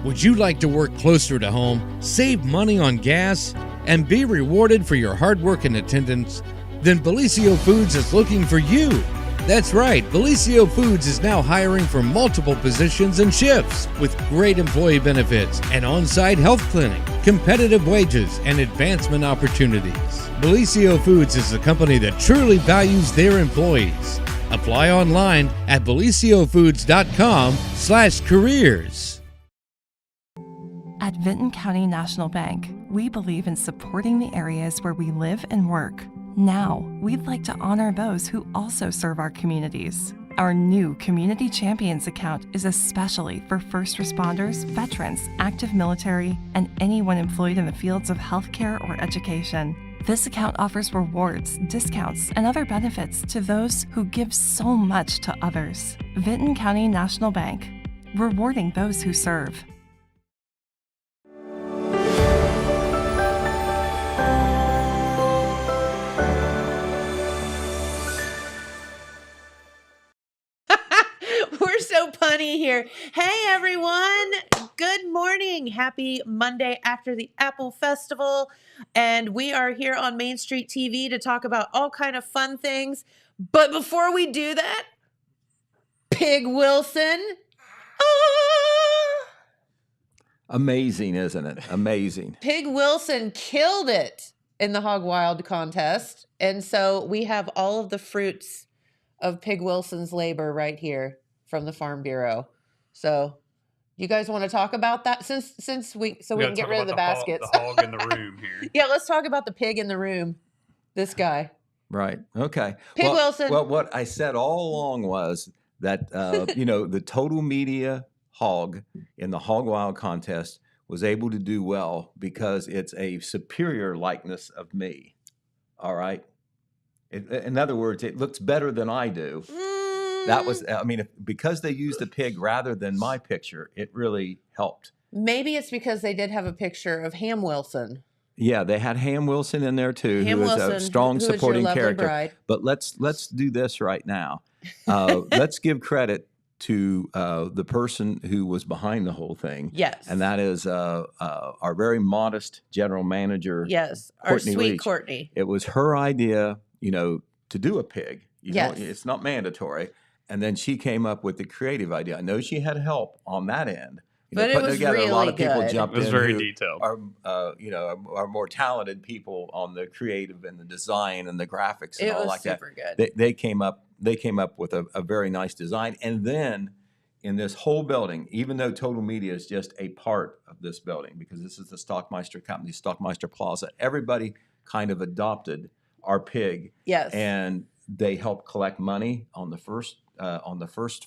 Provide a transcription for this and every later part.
Would you like to work closer to home, save money on gas, and be rewarded for your hard work and attendance? Then Bellisio Foods is looking for you. That's right, Bellisio Foods is now hiring for multiple positions and shifts with great employee benefits, an on-site health clinic, competitive wages, and advancement opportunities. Bellisio Foods is a company that truly values their employees. Apply online at BellisioFoods.com/careers. At Vinton County National Bank, we believe in supporting the areas where we live and work. Now, we'd like to honor those who also serve our communities. Our new Community Champions account is especially for first responders, veterans, active military, and anyone employed in the fields of healthcare or education. This account offers rewards, discounts, and other benefits to those who give so much to others. Vinton County National Bank, rewarding those who serve. We're so punny here. Hey, everyone. Good morning. Happy Monday after the Apple Festival. And we are here on Main Street TV to talk about all kind of fun things. But before we do that, Pig Wilson. Amazing, isn't it? Amazing. Pig Wilson killed it in the Hog Wild contest. And so we have all of the fruits of Pig Wilson's labor right here from the Farm Bureau. So you guys want to talk about that since we can get rid of the baskets? The hog in the room here. Yeah, let's talk about the pig in the room. This guy. Right. Okay. Pig Wilson. Well, what I said all along was that, the total media hog in the Hog Wild contest was able to do well because it's a superior likeness of me. All right. In other words, it looks better than I do. That was, because they used a pig rather than my picture, it really helped. Maybe it's because they did have a picture of Ham Wilson. Yeah, they had Ham Wilson in there too, Ham who was Wilson, a strong who is your supporting lovely character. bride. But let's do this right now. Let's give credit to the person who was behind the whole thing. Yes. And that is our very modest general manager. Yes, our Courtney sweet Leach. Courtney. It was her idea, to do a pig. Yes. It's not mandatory. And then she came up with the creative idea. I know she had help on that end. But it putting was together, a lot really of people good. jumped It was in very who detailed. are more talented people on the creative and the design and the graphics and It all was like that. super good. They came up with a very nice design. And then in this whole building, even though Total Media is just a part of this building, because this is the Stockmeister Company, Stockmeister Plaza, everybody kind of adopted our pig. Yes. And they helped collect money on the first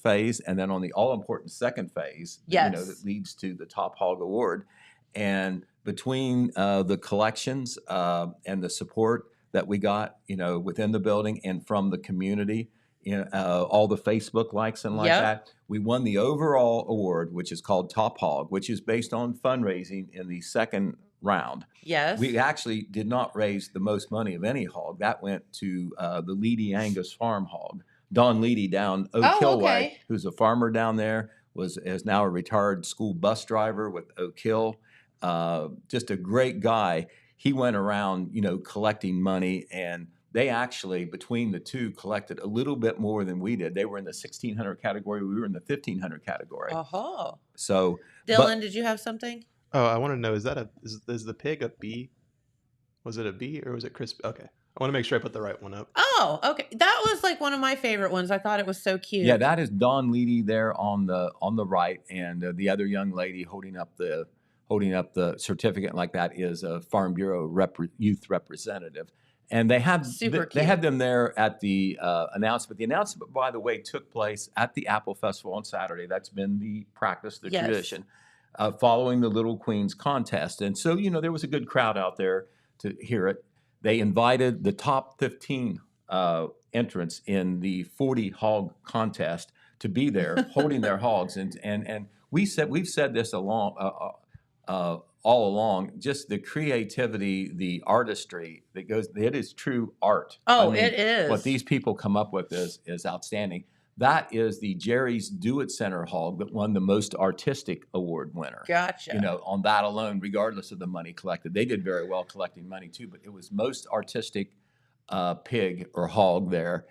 phase, and then on the all-important second phase, Yes. that leads to the Top Hog Award. And between the collections and the support that we got, within the building and from the community, all the Facebook likes and like Yep. that, we won the overall award, which is called Top Hog, which is based on fundraising in the second round. Yes. We actually did not raise the most money of any hog. That went to the Leedy Angus farm hog. Don Leedy down Oak Hill Way, okay. who's a farmer down there, is now a retired school bus driver with Oak Hill. Just a great guy. He went around, collecting money, and they actually, between the two, collected a little bit more than we did. They were in the 1,600 category. We were in the 1,500 category. Uh-huh. So, Dylan, did you have something? Oh, I want to know, is the pig a B? Was it a B or was it crispy? Okay. I want to make sure I put the right one up. Oh, okay. That was like one of my favorite ones. I thought it was so cute. yeah, that is Don Leedy there on the right, and the other young lady holding up the certificate like that is a Farm Bureau youth representative. And they had Super they had cute. them there at the announcement. The announcement, by the way, took place at the Apple Festival on Saturday. That's been the practice, the Yes. tradition, following the Little Queens contest. And so, there was a good crowd out there to hear it. They invited the top 15 entrants in the 40 hog contest to be there, holding their hogs. And we've said this all along, just the creativity, the artistry that goes, it is true art. Oh, it is. What these people come up with is outstanding. That is the Jerry's Do It Center hog that won the most artistic award winner. Gotcha. You know, on that alone, regardless of the money collected. They did very well collecting money too, but it was most artistic pig or hog there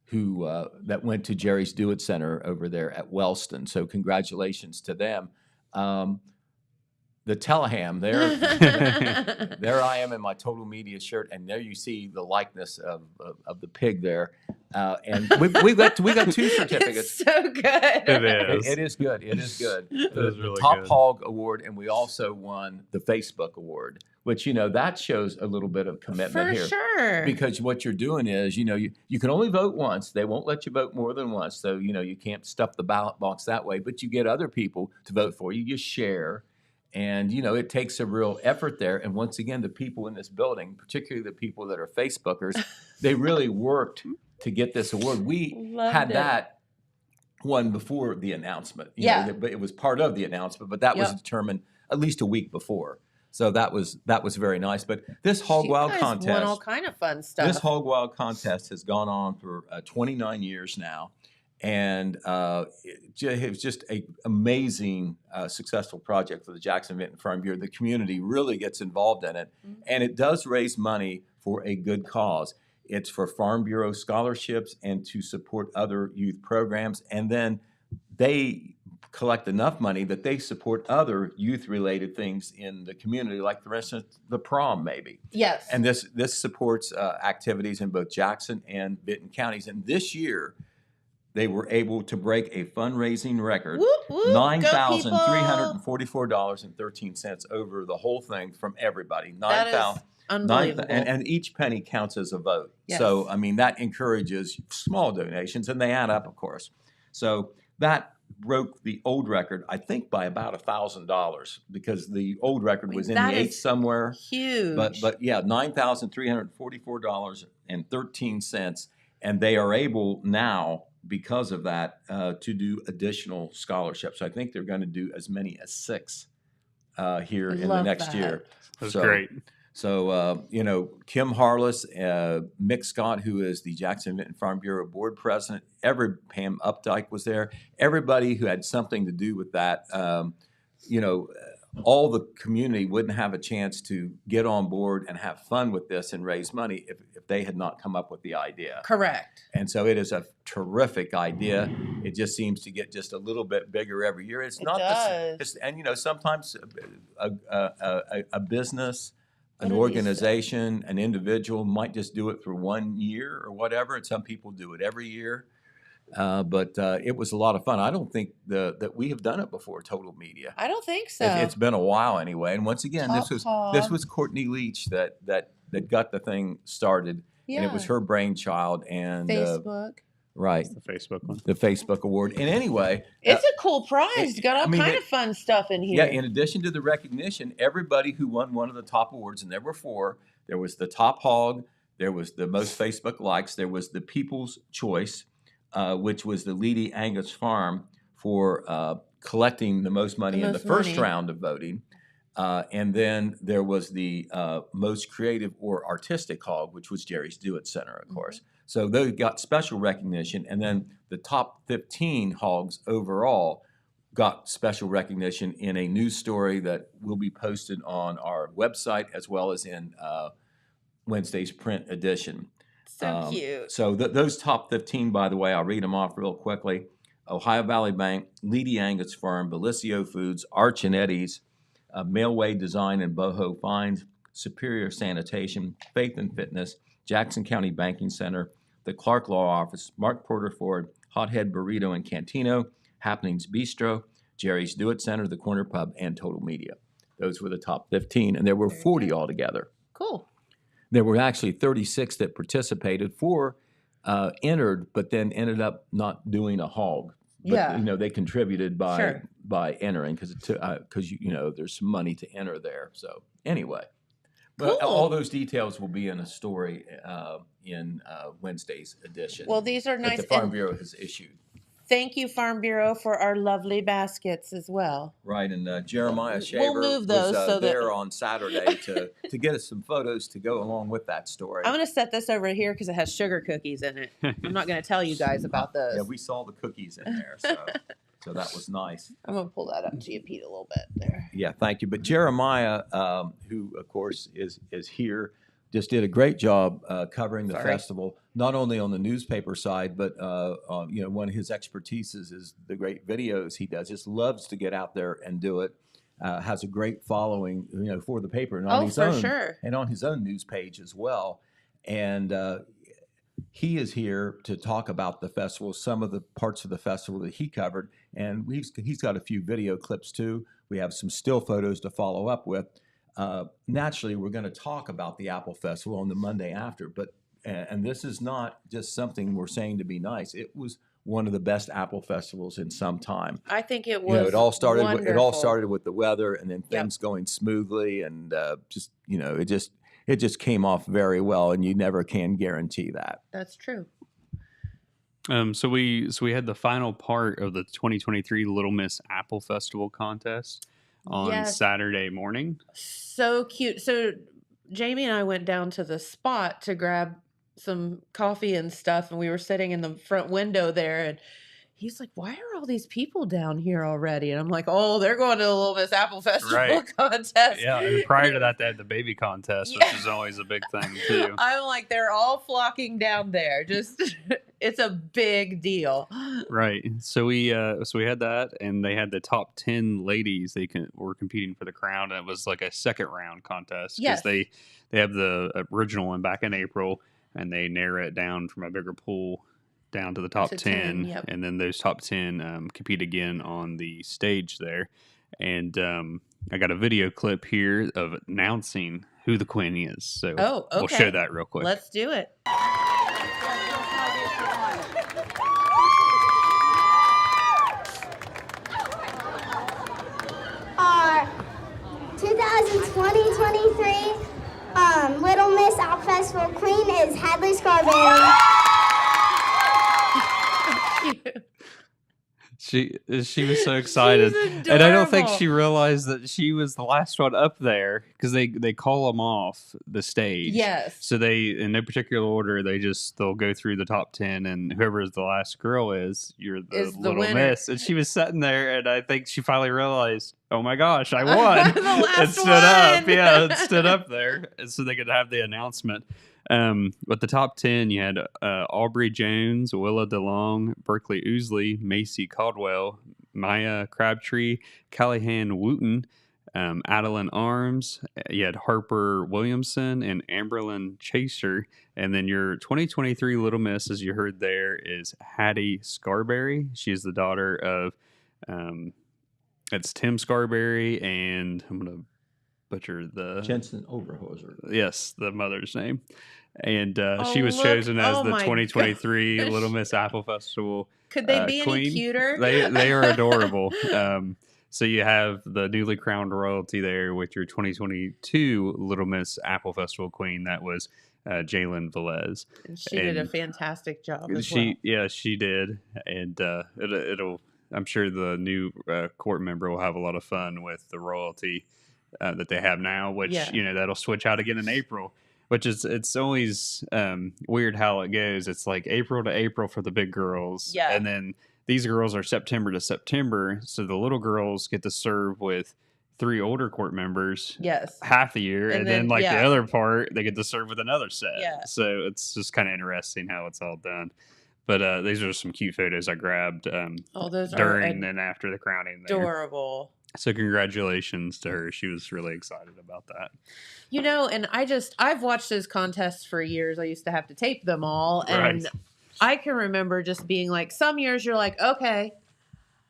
who that went to Jerry's Do It Center over there at Wellston. So congratulations to them. The Teleham there, there I am in my Total Media shirt, and there you see the likeness of the pig there. And we got two certificates. It's so good. It is. It is good. It is good. It is really the Top good. Hog Award, and we also won the Facebook Award, which, you know, that shows a little bit of commitment For here. sure. Because what you're doing is, you know, you can only vote once. They won't let you vote more than once. So, you know, you can't stuff the ballot box that way, but you get other people to vote for you. You share. And, you know, it takes a real effort there. And once again, the people in this building, particularly the people that are Facebookers, they really worked to get this award. We Loved had it. that one before the announcement. You Yeah. know, but it was part of the announcement, but that was Yep. determined at least a week before. So that was very nice. But this Hog You Wild guys contest, won all kind of fun stuff. this Hog Wild contest has gone on for 29 years now. And it was just an amazing, successful project for the Jackson Vinton Farm Bureau. The community really gets involved in it, and it does raise money for a good cause. It's for Farm Bureau scholarships and to support other youth programs. And then they collect enough money that they support other youth-related things in the community, like, for instance, the prom, maybe. Yes. And this supports activities in both Jackson and Vinton counties. And this year, they were able to break a fundraising record, Whoop, whoop. Go, people. $9,344.13 over the whole thing from everybody. That is unbelievable. And each penny counts as a vote. Yes. So, I mean, that encourages small donations, and they add up, of course. So that broke the old record, I think, by about $1,000, because the old record was in the That eighth is somewhere. Huge. But yeah, $9,344.13, and they are able now, because of that, to do additional scholarships. I think they're going to do as many as 6 here in the Love next that. year. That's So- great. So, you know, Kim Harless, Mick Scott, who is the Jackson Vinton Farm Bureau board president, Pam Updike was there. Everybody who had something to do with that, you know, all the community wouldn't have a chance to get on board and have fun with this and raise money if they had not come up with the idea. Correct. And so it is a terrific idea. It just seems to get just a little bit bigger every year. It's It not does. and, you know, sometimes a business, an What are these organization, an individual might just do it for 1 year or whatever, and some people do it every year. But it was a lot of fun. I don't think that we have done it before, Total Media. I don't think so. It's been a while anyway. And once again, this Top was Hog. Courtney Leach that got the thing started, and it was her brainchild. And Facebook. right, The Facebook one. the Facebook Award. And anyway, It's a cool prize. Got all I mean, kind of fun stuff in yeah, here. in addition to the recognition, everybody who won one of the top awards, and there were 4, there was the Top Hog, there was the most Facebook likes, there was the People's Choice, which was the Leedy Angus Farm for collecting the most money in the most first money. round of voting. And then there was the most creative or artistic hog, which was Jerry's Do It Center, of course. So they got special recognition. And then the top 15 hogs overall got special recognition in a news story that will be posted on our website as well as in Wednesday's print edition. So cute. So those top 15, by the way, I'll read them off real quickly. Ohio Valley Bank, Leedy Angus Farm, Bellisio Foods, Arch and Eddie's, Mailway Design and Boho Finds, Superior Sanitation, Faith and Fitness, Jackson County Banking Center, the Clark Law Office, Mark Porter Ford, Hothead Burrito and Cantino, Happenings Bistro, Jerry's Do It Center, the Corner Pub, and Total Media. Those were the top 15, and there were 40 altogether. Cool. There were actually 36 that participated, 4 entered, but then ended up not doing a hog. But, Yeah. you know, they contributed Sure. by entering because you know there's some money to enter there. So anyway, but Cool. all those details will be in a story in Wednesday's edition. Well, these are that nice. the Farm And Bureau has issued. Thank you, Farm Bureau, for our lovely baskets as well. Right, and Jeremiah We'll Shaver move those was so that- there on Saturday to get us some photos to go along with that story. I'm going to set this over here because it has sugar cookies in it. I'm not going to tell you guys about those. Yeah, we saw the cookies in there, so that was nice. I'm going to pull that up to you, Pete, a little bit there. Yeah, thank you. But Jeremiah, who of course is here, just did a great job covering the festival, not only on the newspaper side, but one of his expertises is the great videos he does. Just loves to get out there and do it. Has a great following, for the paper and on his own, sure. and on his own news page as well. And he is here to talk about the festival, some of the parts of the festival that he covered, and he's got a few video clips too. We have some still photos to follow up with. Naturally, we're going to talk about the Apple Festival on the Monday after, and this is not just something we're saying to be nice. It was one of the best Apple festivals in some time. I think it was. It all started. Wonderful. It all started with the weather, and then things going smoothly, and it just came off very well. And you never can guarantee that. That's true. So we had the final part of the 2023 Little Miss Apple Festival contest on Saturday morning. So cute. So Jamie and I went down to the spot to grab some coffee and stuff, and we were sitting in the front window there, and he's like, "Why are all these people down here already?" And I'm like, "Oh, they're going to the Little Miss Apple Festival contest." Yeah, and prior to that, they had the baby contest, which is always a big thing too. I'm like, they're all flocking down there. Just, it's a big deal. Right. So we had that, and they had the top 10 ladies. Were competing for the crown, and it was like a second round contest because they have the original one back in April, and they narrow it down from a bigger pool down to the top 10, and then those top 10 compete again on the stage there. And I got a video clip here of announcing who the queen is. So we'll show that real quick. Let's do it. Our 2020-23 Little Miss Apple Festival queen is Hadley Scarberry. She was so excited, and I don't think she realized that she was the last one up there because they call them off the stage. Yes. So they, in no particular order, they'll go through the top 10, and whoever the last girl is, you're the Little Miss. And she was sitting there, and I think she finally realized, oh my gosh, I won! The last and stood one. up, yeah, and stood up there, and so they could have the announcement. But the top 10, you had Aubrey Jones, Willa DeLong, Berkeley Ousley, Macy Caldwell, Maya Crabtree, Callahan Wooten, Adeline Arms. You had Harper Williamson and Amberlyn Chaser. And then your 2023 Little Miss, as you heard there, is Hattie Scarberry. She is the daughter of it's Tim Scarberry, and I'm going to butcher the Jensen Overhoser. Yes, the mother's name. And she was chosen as the 2023 gosh. Little Miss Apple Festival. Could they be queen. any cuter? They are adorable. So you have the newly crowned royalty there with your 2022 Little Miss Apple Festival queen. That was Jalen Velez. And she did a fantastic job as she, well. Yeah, she did. And it'll. I'm sure the new court member will have a lot of fun with the royalty that they have now, which that'll switch out again in April. Which is, it's always weird how it goes. It's like April to April for the big girls, and then these girls are September to September. So the little girls get to serve with 3 older court members, half the year, and then the other part they get to serve with another set. Yeah. So it's just kind of interesting how it's all done. But these are some cute photos I grabbed those during and after the crowning. Adorable. So congratulations to her. She was really excited about that. And I've watched those contests for years. I used to have to tape them all. And I can remember just being like, some years you're like, okay,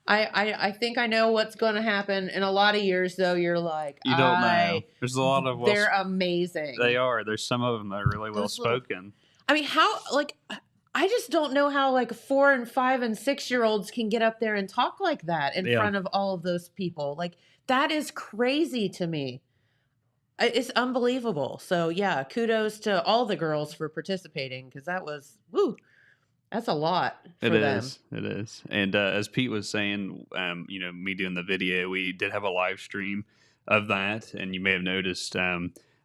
I think I know what's going to happen. And a lot of years, though, you're like, you don't know. There's a lot of... They're amazing. They are. There's some of them that are really well spoken. I mean, I just don't know how 4 and 5 and 6-year-olds can get up there and talk like that in front of all of those people. That is crazy to me. It's unbelievable. So yeah, kudos to all the girls for participating, because that was That's a lot for It them. is. It is. And as Pete was saying, me doing the video, we did have a live stream of that. And you may have noticed I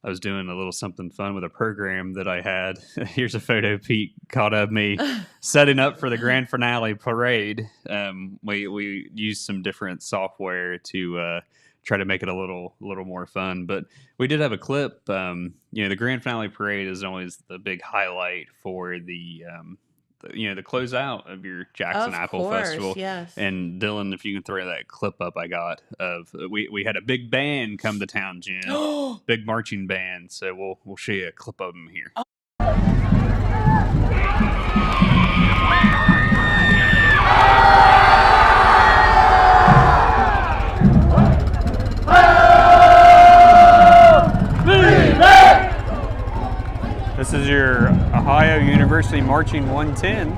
was doing a little something fun with a program that I had. Here's a photo Pete caught of me setting up for the grand finale parade. We used some different software to try to make it a little more fun. But we did have a clip. The grand finale parade is always the big highlight for the closeout of your Jackson Of Apple course, Festival. yes. And Dylan, if you can throw that clip up I got of we had a big band come to town, Jim. Big marching band. So we'll show you a clip of them here. This is your Ohio University Marching 110.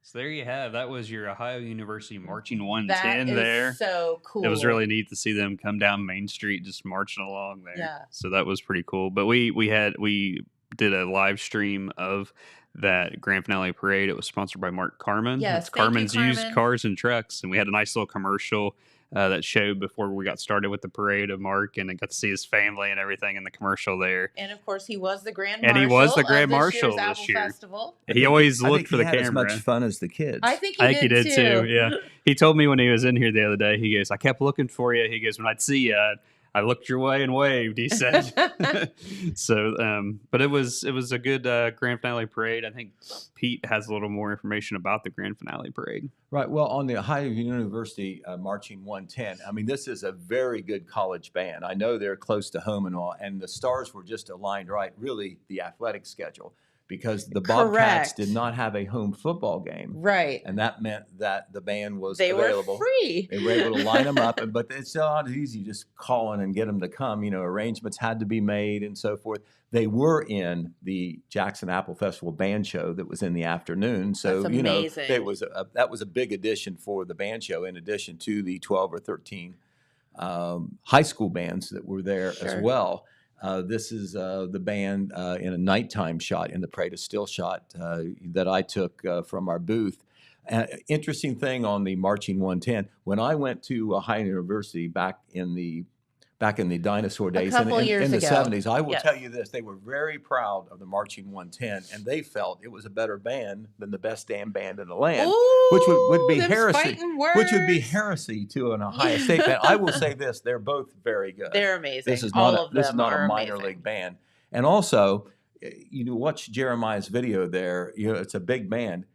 So there you have. That was your Ohio University Marching 110 That there. is so cool. It was really neat to see them come down Main Street just marching along there. Yeah. So that was pretty cool. But we did a live stream of that grand finale parade. It was sponsored by Mark Carman. Yes, It's thank you, Carman's Used Carman. Cars and Trucks. And we had a nice little commercial that showed before we got started with the parade of Mark, and I got to see his family and everything in the commercial there. And of course, he was the grand And marshal. he was the of grand this marshal year's this Apple year. Festival. He always I looked think for he the had camera. as much fun as the kids. I think I think he did too. Yeah. He told me when he was in here the other day, he goes, I kept looking for you. He goes, when I'd see you, I looked your way and waved, he said. So, but it was a good grand finale parade. I think Pete has a little more information about the grand finale parade. Right. Well, on the Ohio University Marching 110, I mean, this is a very good college band. I know they're close to home and all, and the stars were just aligned right, really, the athletic schedule, because the Bobcats Correct. did not have a home football game. Right. And that meant that the band was They available. were free. They were able to line them up, but it's not easy just calling and get them to come. You know, arrangements had to be made and so forth. They were in the Jackson Apple Festival band show that was in the afternoon. So, That's you know, amazing. that was a big addition for the band show, in addition to the 12 or 13 high school bands that were there as Sure. well. This is the band in a nighttime shot, in the Parade of Still shot that I took from our booth. Interesting thing on the Marching 110, when I went to Ohio University back in the dinosaur days couple years in the ago. 70s, I will Yes. tell you this, they were very proud of the Marching 110, and they felt it was a better band than the best damn band in the land, which would be Ooh, them's heresy. fighting Which would be words. heresy to an Ohio State band. I will say this, they're both very good. They're amazing. This is All not of this is them not are a minor amazing. league band. And also, you know, watch Jeremiah's video there. You know, it's a big band,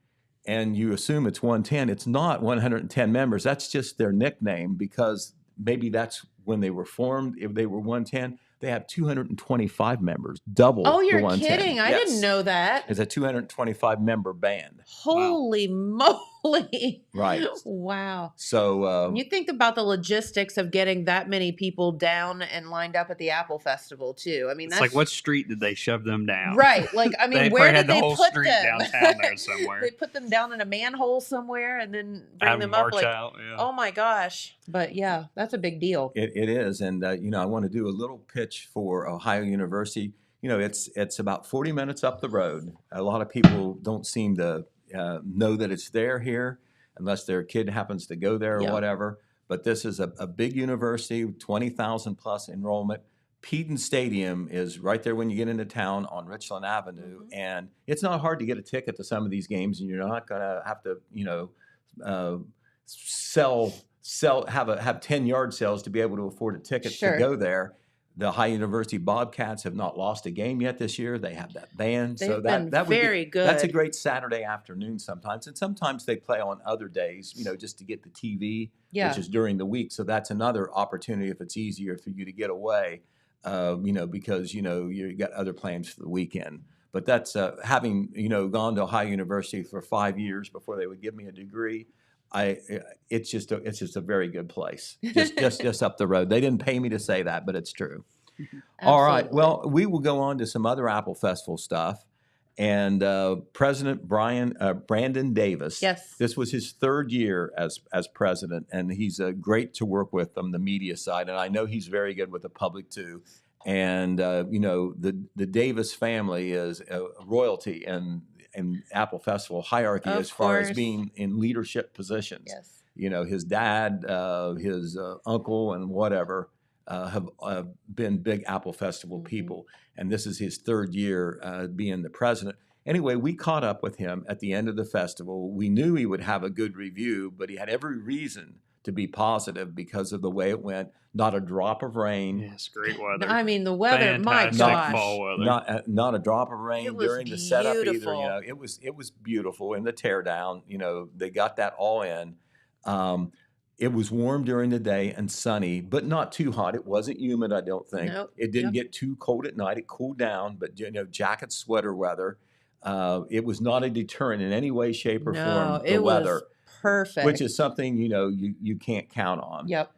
and you assume it's 110. It's not 110 members. That's just their nickname, because maybe that's when they were formed. If they were 110, they have 225 members, double Oh, the you're 110. kidding. I Yes. didn't know that. It's a 225 member band. Holy moly. Right. Wow. So You think about the logistics of getting that many people down and lined up at the Apple Festival, too. I mean, It's that's like, what street did they shove them down? right. Like, I mean, They where probably had did the they whole put street them? downtown there somewhere. They put them down in a manhole somewhere and then bring Have them them up march like, out. Yeah. oh my gosh. But yeah, that's a big deal. it is, and you know, I want to do a little pitch for Ohio University. You know, it's about 40 minutes up the road. A lot of people don't seem to know that it's there here. unless their kid happens to go there or Yeah. whatever. But this is a big university, 20,000 plus enrollment. Peden Stadium is right there when you get into town on Richland Avenue, and it's not hard to get a ticket to some of these games, and you're not going to have to, have 10 yard sales to be able to afford a ticket Sure. to go there. The High University Bobcats have not lost a game yet this year. They have that band, They've so been that would be, very good. That's a great Saturday afternoon sometimes, and sometimes they play on other days, just to get the TV, Yeah. which is during the week. So that's another opportunity if it's easier for you to get away, because you got other plans for the weekend. But that's having gone to Ohio University for 5 years before they would give me a degree. It's just a very good place, just up the road. They didn't pay me to say that, but it's true. All right. Absolutely. Well, we will go on to some other Apple Festival stuff. And President Brandon Davis. Yes. This was his third year as president, and he's great to work with on the media side. And I know he's very good with the public too. And the Davis family is a royalty in Apple Festival hierarchy Of as far as course. being in leadership positions. Yes. His dad, his uncle, and whatever have been big Apple Festival people. And this is his third year being the president. Anyway, we caught up with him at the end of the festival. We knew he would have a good review, but he had every reason to be positive because of the way it went. Not a drop of rain. Yes, great weather. I mean, the weather, my Fantastic gosh. fall weather. Not a drop of rain It was during the setup either. beautiful. It was beautiful in the teardown. They got that all in. It was warm during the day and sunny, but not too hot. It wasn't humid, I don't think. Nope. It didn't get too cold at night. It cooled down, but jacket, sweater weather. It was not a deterrent in any way, shape, or form. The it weather, was perfect. which is something you can't count on. Yep.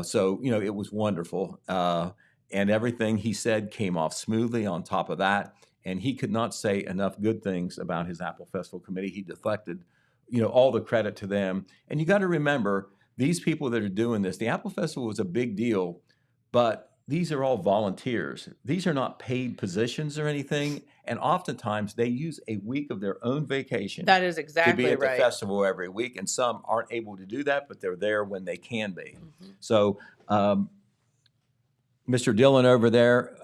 So it was wonderful, and everything he said came off smoothly. On top of that, and he could not say enough good things about his Apple Festival committee. He deflected, all the credit to them. And you got to remember, these people that are doing this, the Apple Festival was a big deal, but these are all volunteers. These are not paid positions or anything. And oftentimes they use a week of their own vacation That is to exactly be at the right. festival every week. And some aren't able to do that, but they're there when they can be. Mm-hmm. So, Mr. Dillon over there,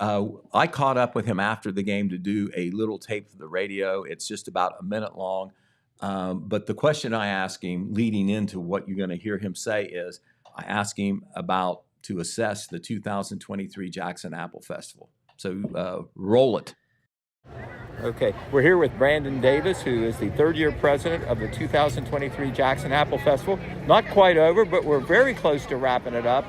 I caught up with him after the game to do a little tape for the radio. It's just about a minute long. But the question I asked him leading into what you're going to hear him say is, I asked him to assess the 2023 Jackson Apple Festival. So roll it. Okay, we're here with Brandon Davis, who is the third-year president of the 2023 Jackson Apple Festival. Not quite over, but we're very close to wrapping it up.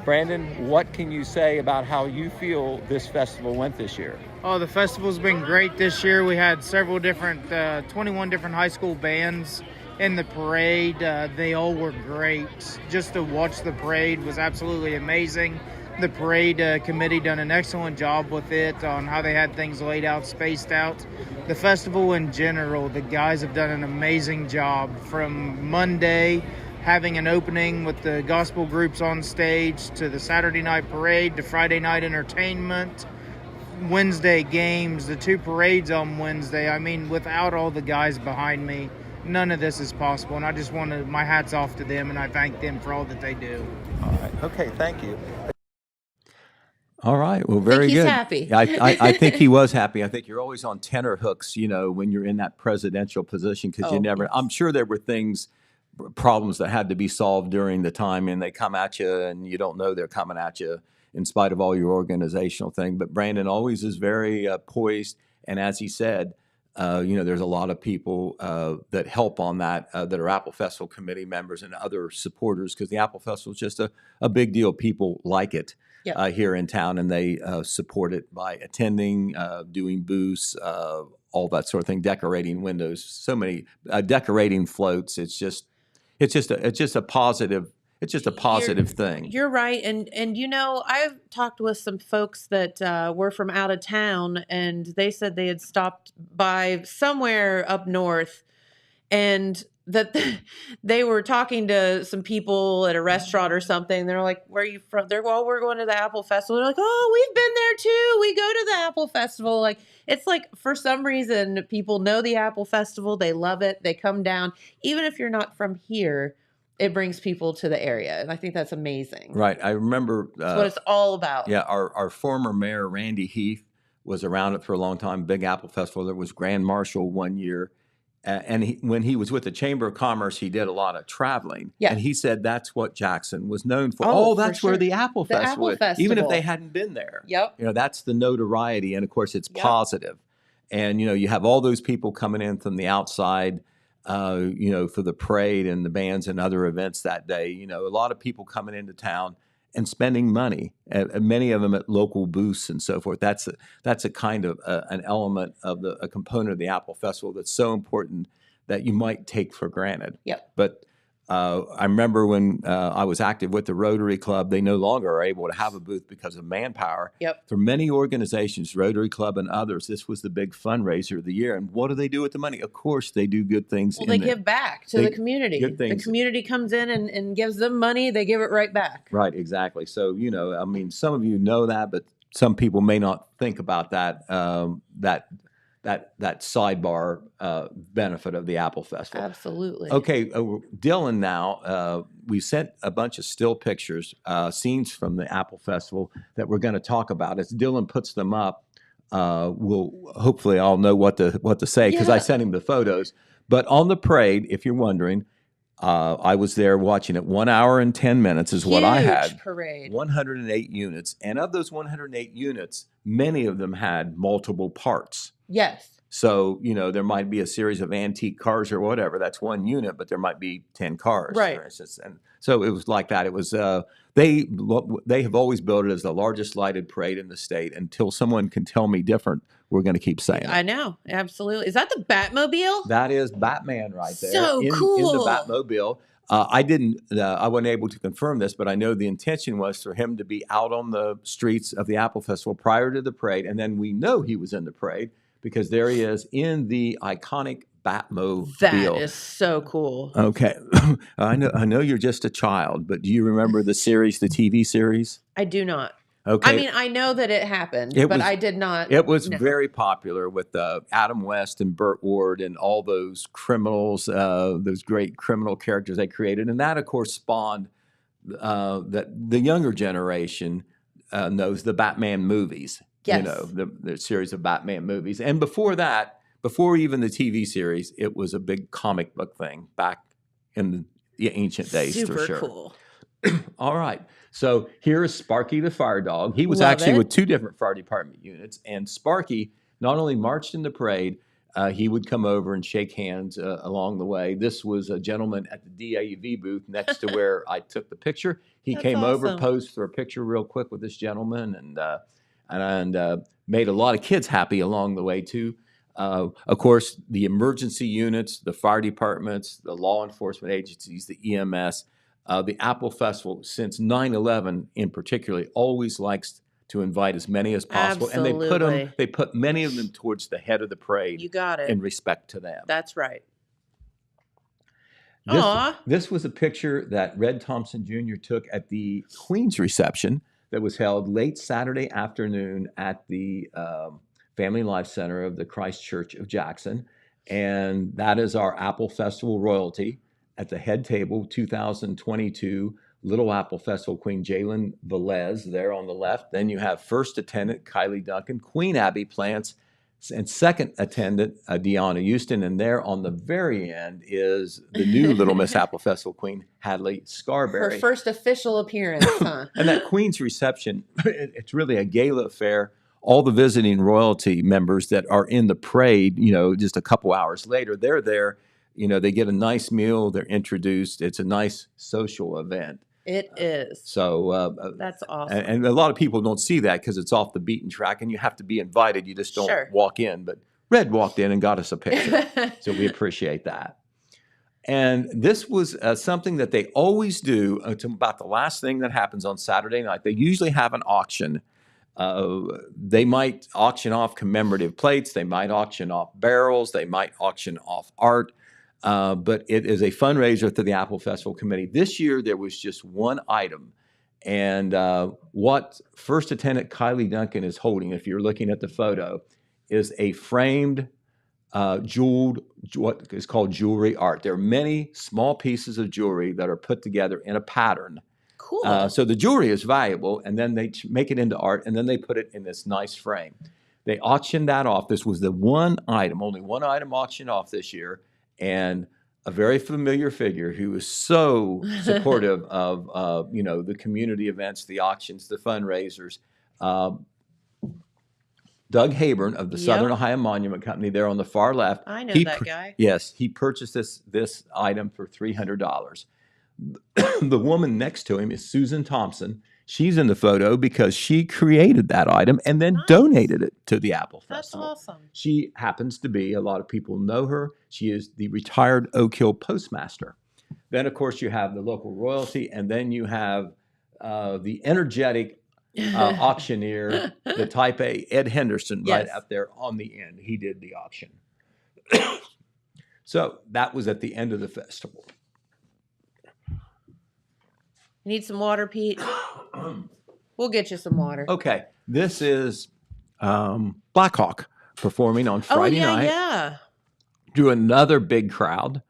Brandon, what can you say about how you feel this festival went this year? Oh, the festival's been great this year. We had several different, 21 different high school bands in the parade. They all were great. Just to watch the parade was absolutely amazing. The parade committee done an excellent job with it on how they had things laid out, spaced out. The festival in general, the guys have done an amazing job from Monday, having an opening with the gospel groups on stage, to the Saturday night parade, to Friday night entertainment, Wednesday games, the two parades on Wednesday. I mean, without all the guys behind me, none of this is possible. And I just my hats off to them, and I thank them for all that they do. All right. Okay, thank you. All right. Well, very he's good. happy. I think he was happy. I think you're always on tenor hooks, when you're in that presidential position, because you never. Yes. I'm sure there were problems that had to be solved during the time, and they come at you, and you don't know they're coming at you, in spite of all your organizational thing. But Brandon always is very poised, and as he said, there's a lot of people that help on that that are Apple Festival committee members and other supporters, because the Apple Festival is just a big deal. People like it. Yep. Here in town, and they support it by attending, doing booths, all that sort of thing, decorating windows, so many decorating floats. It's just a positive thing. You're right, and I've talked with some folks that were from out of town, and they said they had stopped by somewhere up north, and that they were talking to some people at a restaurant or something. They're like, "Where are you from?" They're, "Well, we're going to the Apple Festival." They're like, "Oh, we've been there too. We go to the Apple Festival, like it's like for some reason people know the Apple Festival, they love it, they come down. Even if you're not from here, it brings people to the area, and I think that's amazing. Right. I remember. That's what it's all about. Yeah, our former mayor, Randy Heath, was around it for a long time. Big Apple Festival. There was Grand Marshal one year. And when he was with the Chamber of Commerce, he did a lot of traveling. Yeah. And he said that's what Jackson was known for. Oh, Oh, for that's where sure. the Apple The Festival Apple is. Even if Festival. they hadn't been there. Yep. That's the notoriety. And of course, it's Yep. positive. And, you have all those people coming in from the outside, for the parade and the bands and other events that day. A lot of people coming into town and spending money, and many of them at local booths and so forth. That's a kind of an element of a component of the Apple Festival that's so important that you might take for granted. Yep. But I remember when I was active with the Rotary Club, they no longer are able to have a booth because of manpower. Yep. For many organizations, Rotary Club and others, this was the big fundraiser of the year. And what do they do with the money? Of course, they do good things. Well, they give back to They- the community. good The things. community comes in and gives them money. They give it right back. Right, exactly. So, some of you know that, but some people may not think about that that sidebar benefit of the Apple Festival. Absolutely. Okay, Dylan now, we sent a bunch of still pictures, scenes from the Apple Festival that we're going to talk about. As Dylan puts them up, hopefully I'll know what to say because I Yeah. sent him the photos. But on the parade, if you're wondering, I was there watching it. 1 hour and 10 minutes is what I Huge had. parade. 108 units. And of those 108 units, many of them had multiple parts. Yes. So, there might be a series of antique cars or whatever. That's one unit, but there might be 10 cars, Right. for instance. And so it was like that. It was, they have always built it as the largest lighted parade in the state. Until someone can tell me different, we're going to keep saying it. I know. Absolutely. Is that the Batmobile? That is Batman right there. So in the cool. Batmobile. I wasn't able to confirm this, but I know the intention was for him to be out on the streets of the Apple Festival prior to the parade. And then we know he was in the parade because there he is in the iconic Batmobile. That is so cool. Okay. I know you're just a child, but do you remember the TV series? I do not. Okay. I mean, I know that it happened, It but was- I did not. It was know. very popular with Adam West and Burt Ward and all those criminals, those great criminal characters they created. And that, of course, spawned that the younger generation knows the Batman movies. Yes. The series of Batman movies. And before that, before even the TV series, it was a big comic book thing back in the ancient days, Super for sure. cool. All right. So here is Sparky the fire dog. He was Love actually it. with two different fire department units. And Sparky not only marched in the parade, he would come over and shake hands along the way. This was a gentleman at the DAV booth next to where I took the picture. He That's came over, awesome. posed for a picture real quick with this gentleman, and made a lot of kids happy along the way, too. Of course, the emergency units, the fire departments, the law enforcement agencies, the EMS, the Apple Festival, since 9/11 in particular, always likes to invite as many as possible. And Absolutely. they put many of them towards the head of the parade You got it. in respect to them. That's right. This, Aw. this was a picture that Red Thompson Jr. took at the Queen's reception that was held late Saturday afternoon at the Family Life Center of the Christ Church of Jackson. And that is our Apple Festival royalty at the head table, 2022 Little Apple Festival Queen Jalen Velez there on the left. Then you have first attendant Kylie Duncan, Queen Abby Plants, and second attendant Deanna Houston. And there on the very end is the new Little Miss Apple Festival Queen Hadley Her Scarberry. first official appearance, huh? And that Queen's reception, it's really a gala affair. All the visiting royalty members that are in the parade, just a couple hours later, they're there. They get a nice meal. They're introduced. It's a nice social event. It is. So, That's awesome. and a lot of people don't see that because it's off the beaten track, and you have to be invited. You just don't Sure. walk in. But Red walked in and got us a picture, so we appreciate that. And this was something that they always do until about the last thing that happens on Saturday night. They usually have an auction. They might auction off commemorative plates. They might auction off barrels. They might auction off art. But it is a fundraiser to the Apple Festival Committee. This year, there was just one item, And what First Lieutenant Kylie Duncan is holding, if you're looking at the photo, is a framed jeweled, what is called jewelry art. There are many small pieces of jewelry that are put together in a pattern. Cool. So the jewelry is valuable, and then they make it into art, and then they put it in this nice frame. They auctioned that off. This was the one item, only one item auctioned off this year, and a very familiar figure who was so supportive of the community events, the auctions, the fundraisers. Doug Hayburn of the Southern Ohio Monument Company, there on the far left. I know that guy. Yes, he purchased this item for $300. The woman next to him is Susan Thompson. She's in the photo because she created that item and then donated it to the Apple Festival. That's awesome. She happens to be, a lot of people know her, she is the retired Oak Hill postmaster. Then, of course, you have the local royalty, and then you have the energetic auctioneer, the Type A, Ed Henderson, right up there on the end. He did the auction. So that was at the end of the festival. Need some water, Pete? We'll get you some water. Okay, this is Blackhawk performing on Friday night. Yeah. Drew another big crowd.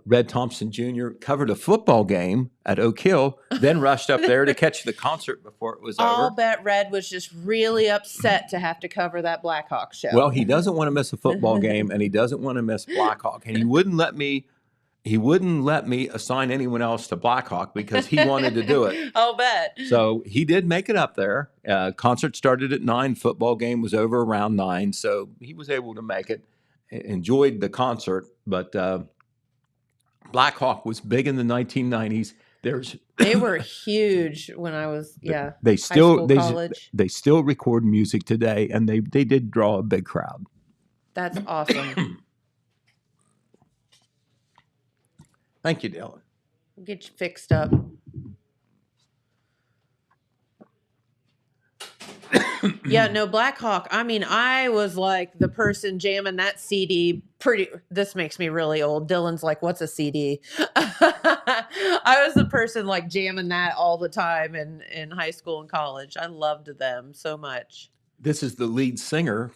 Red Thompson Jr. covered a football game at Oak Hill, then rushed up there to catch the concert before it was I'll over. bet Red was just really upset to have to cover that Blackhawk show. Well, he doesn't want to miss a football game, and he doesn't want to miss Blackhawk, and he wouldn't let me assign anyone else to Blackhawk because he wanted to do it. I'll bet. So he did make it up there. Concert started at 9. Football game was over around 9. So he was able to make it. Enjoyed the concert. But Blackhawk was big in the 1990s. They were huge when I was, They still college. they still record music today, and they did draw a big crowd. That's awesome. Thank you, Dylan. We'll get you fixed up. Yeah, no, Blackhawk. I mean, I was like the person jamming that CD this makes me really old. Dylan's like, what's a CD? I was the person like jamming that all the time in high school and college. I loved them so much. This is the lead singer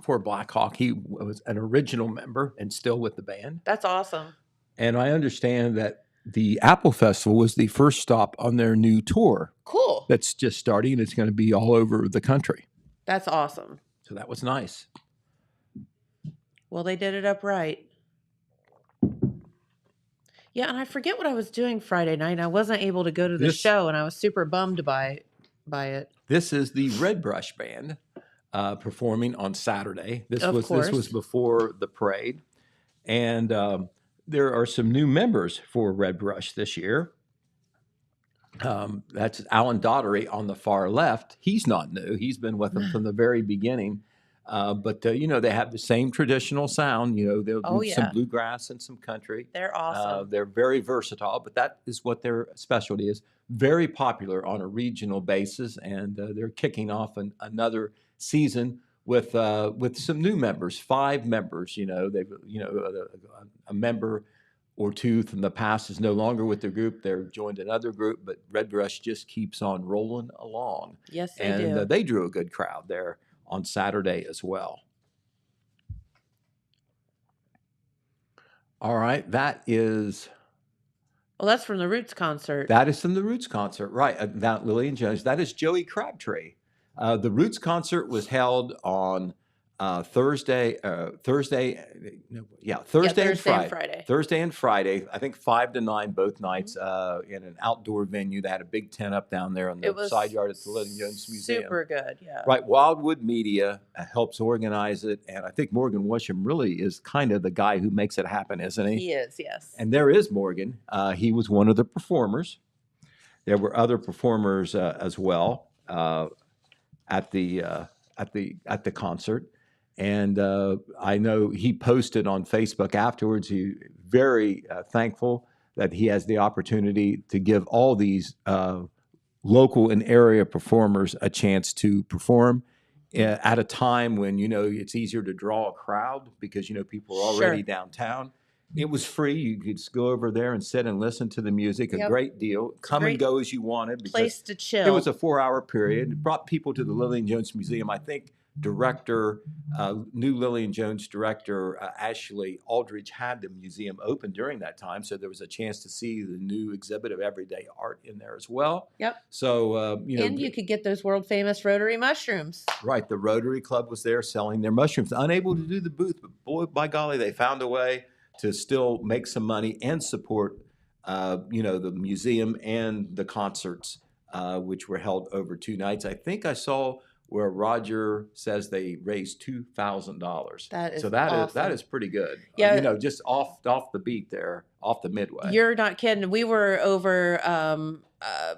for Blackhawk. He was an original member and still with the band. That's awesome. And I understand that the Apple Festival was the first stop on their new tour. Cool. That's just starting, and it's going to be all over the country. That's awesome. So that was nice. Well, they did it up right. Yeah, and I forget what I was doing Friday night. I wasn't able to go to the show, and I was super bummed by it. This is the Red Brush Band performing on Saturday. This was before the parade. And there are some new members for Red Brush this year. That's Alan Daughtery on the far left. He's not new. He's been with them from the very beginning. But they have the same traditional sound. They'll do some bluegrass and some country. They're awesome. They're very versatile, but that is what their specialty is. Very popular on a regional basis, and they're kicking off another season with some new members. 5 members. They've a member or two from the past is no longer with the group. They're joined another group, but Red Brush just keeps on rolling along. Yes, they do. And they drew a good crowd there on Saturday as well. All right, that is... Well, that's from the Roots concert. That is from the Roots concert, right. That Lillian Jones. That is Joey Crabtree. The Roots concert was held on Thursday and Friday. Thursday and Friday. I think 5 to 9 both nights in an outdoor venue. They had a big tent up down there on the side yard at the Lillian Jones Museum. Super good, yeah. Right. Wildwood Media helps organize it, and I think Morgan Wisham really is kind of the guy who makes it happen, isn't he? He is, yes. And there is Morgan. He was one of the performers. There were other performers as well at the concert. And I know he posted on Facebook afterwards. He very thankful that he has the opportunity to give all these local and area performers a chance to perform at a time when, it's easier to draw a crowd because, people are already downtown. It was free. You could just go over there and sit and listen to the music. A Yep. great deal. Come great and go as you wanted. Because Place to chill. it was a 4-hour period. It brought people to the Lillian Jones Museum. I think new Lillian Jones director Ashley Aldridge had the museum open during that time, so there was a chance to see the new exhibit of everyday art in there as well. Yep. So And you could get those world famous rotary mushrooms. right, the Rotary Club was there selling their mushrooms, unable to do the booth, but boy, by golly, they found a way to still make some money and support, the museum and the concerts, which were held over 2 nights. I think I saw where Roger says they raised $2,000. That is so that awesome. is pretty good. Yeah. Just off the beat there, off the midway. You're not kidding. We were over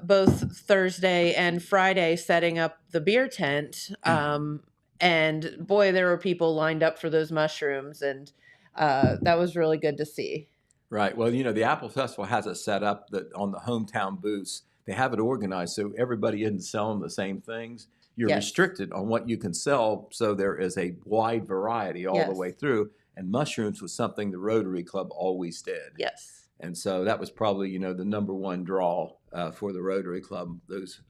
both Thursday and Friday setting up the beer tent. And boy, there were people lined up for those mushrooms. And that was really good to see. Right. Well, the Apple Festival has it set up that on the hometown booths, they have it organized so everybody isn't selling the same things. You're Yes. restricted on what you can sell, so there is a wide variety all the Yes. way through. And mushrooms was something the Rotary Club always did. Yes. And so that was probably, the number one draw for the Rotary Club, those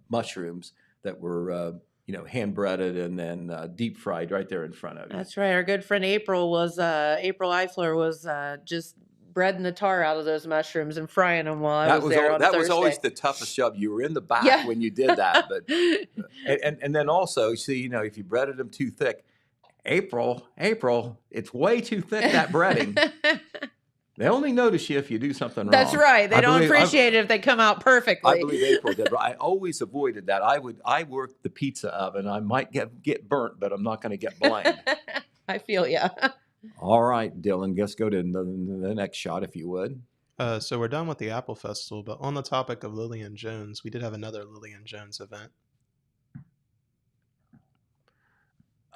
mushrooms that were, hand breaded and then deep fried right there in front of you. That's right. Our good friend April Eifler was just breading the tar out of those mushrooms and frying them while I was there on that Thursday. was always the toughest job. You were in the back Yeah. when you did that, but and then also, see, if you breaded them too thick, April, it's way too thick, that breading. They only notice you if you do something wrong. That's right. They I don't believe- appreciate it if they come out perfectly. I believe April did. I always avoided that. I worked the pizza oven. I might get burnt, but I'm not going to get blamed. I feel ya. All right, Dylan, let's go to the next shot, if you would. So we're done with the Apple Festival, but on the topic of Lillian Jones, we did have another Lillian Jones event.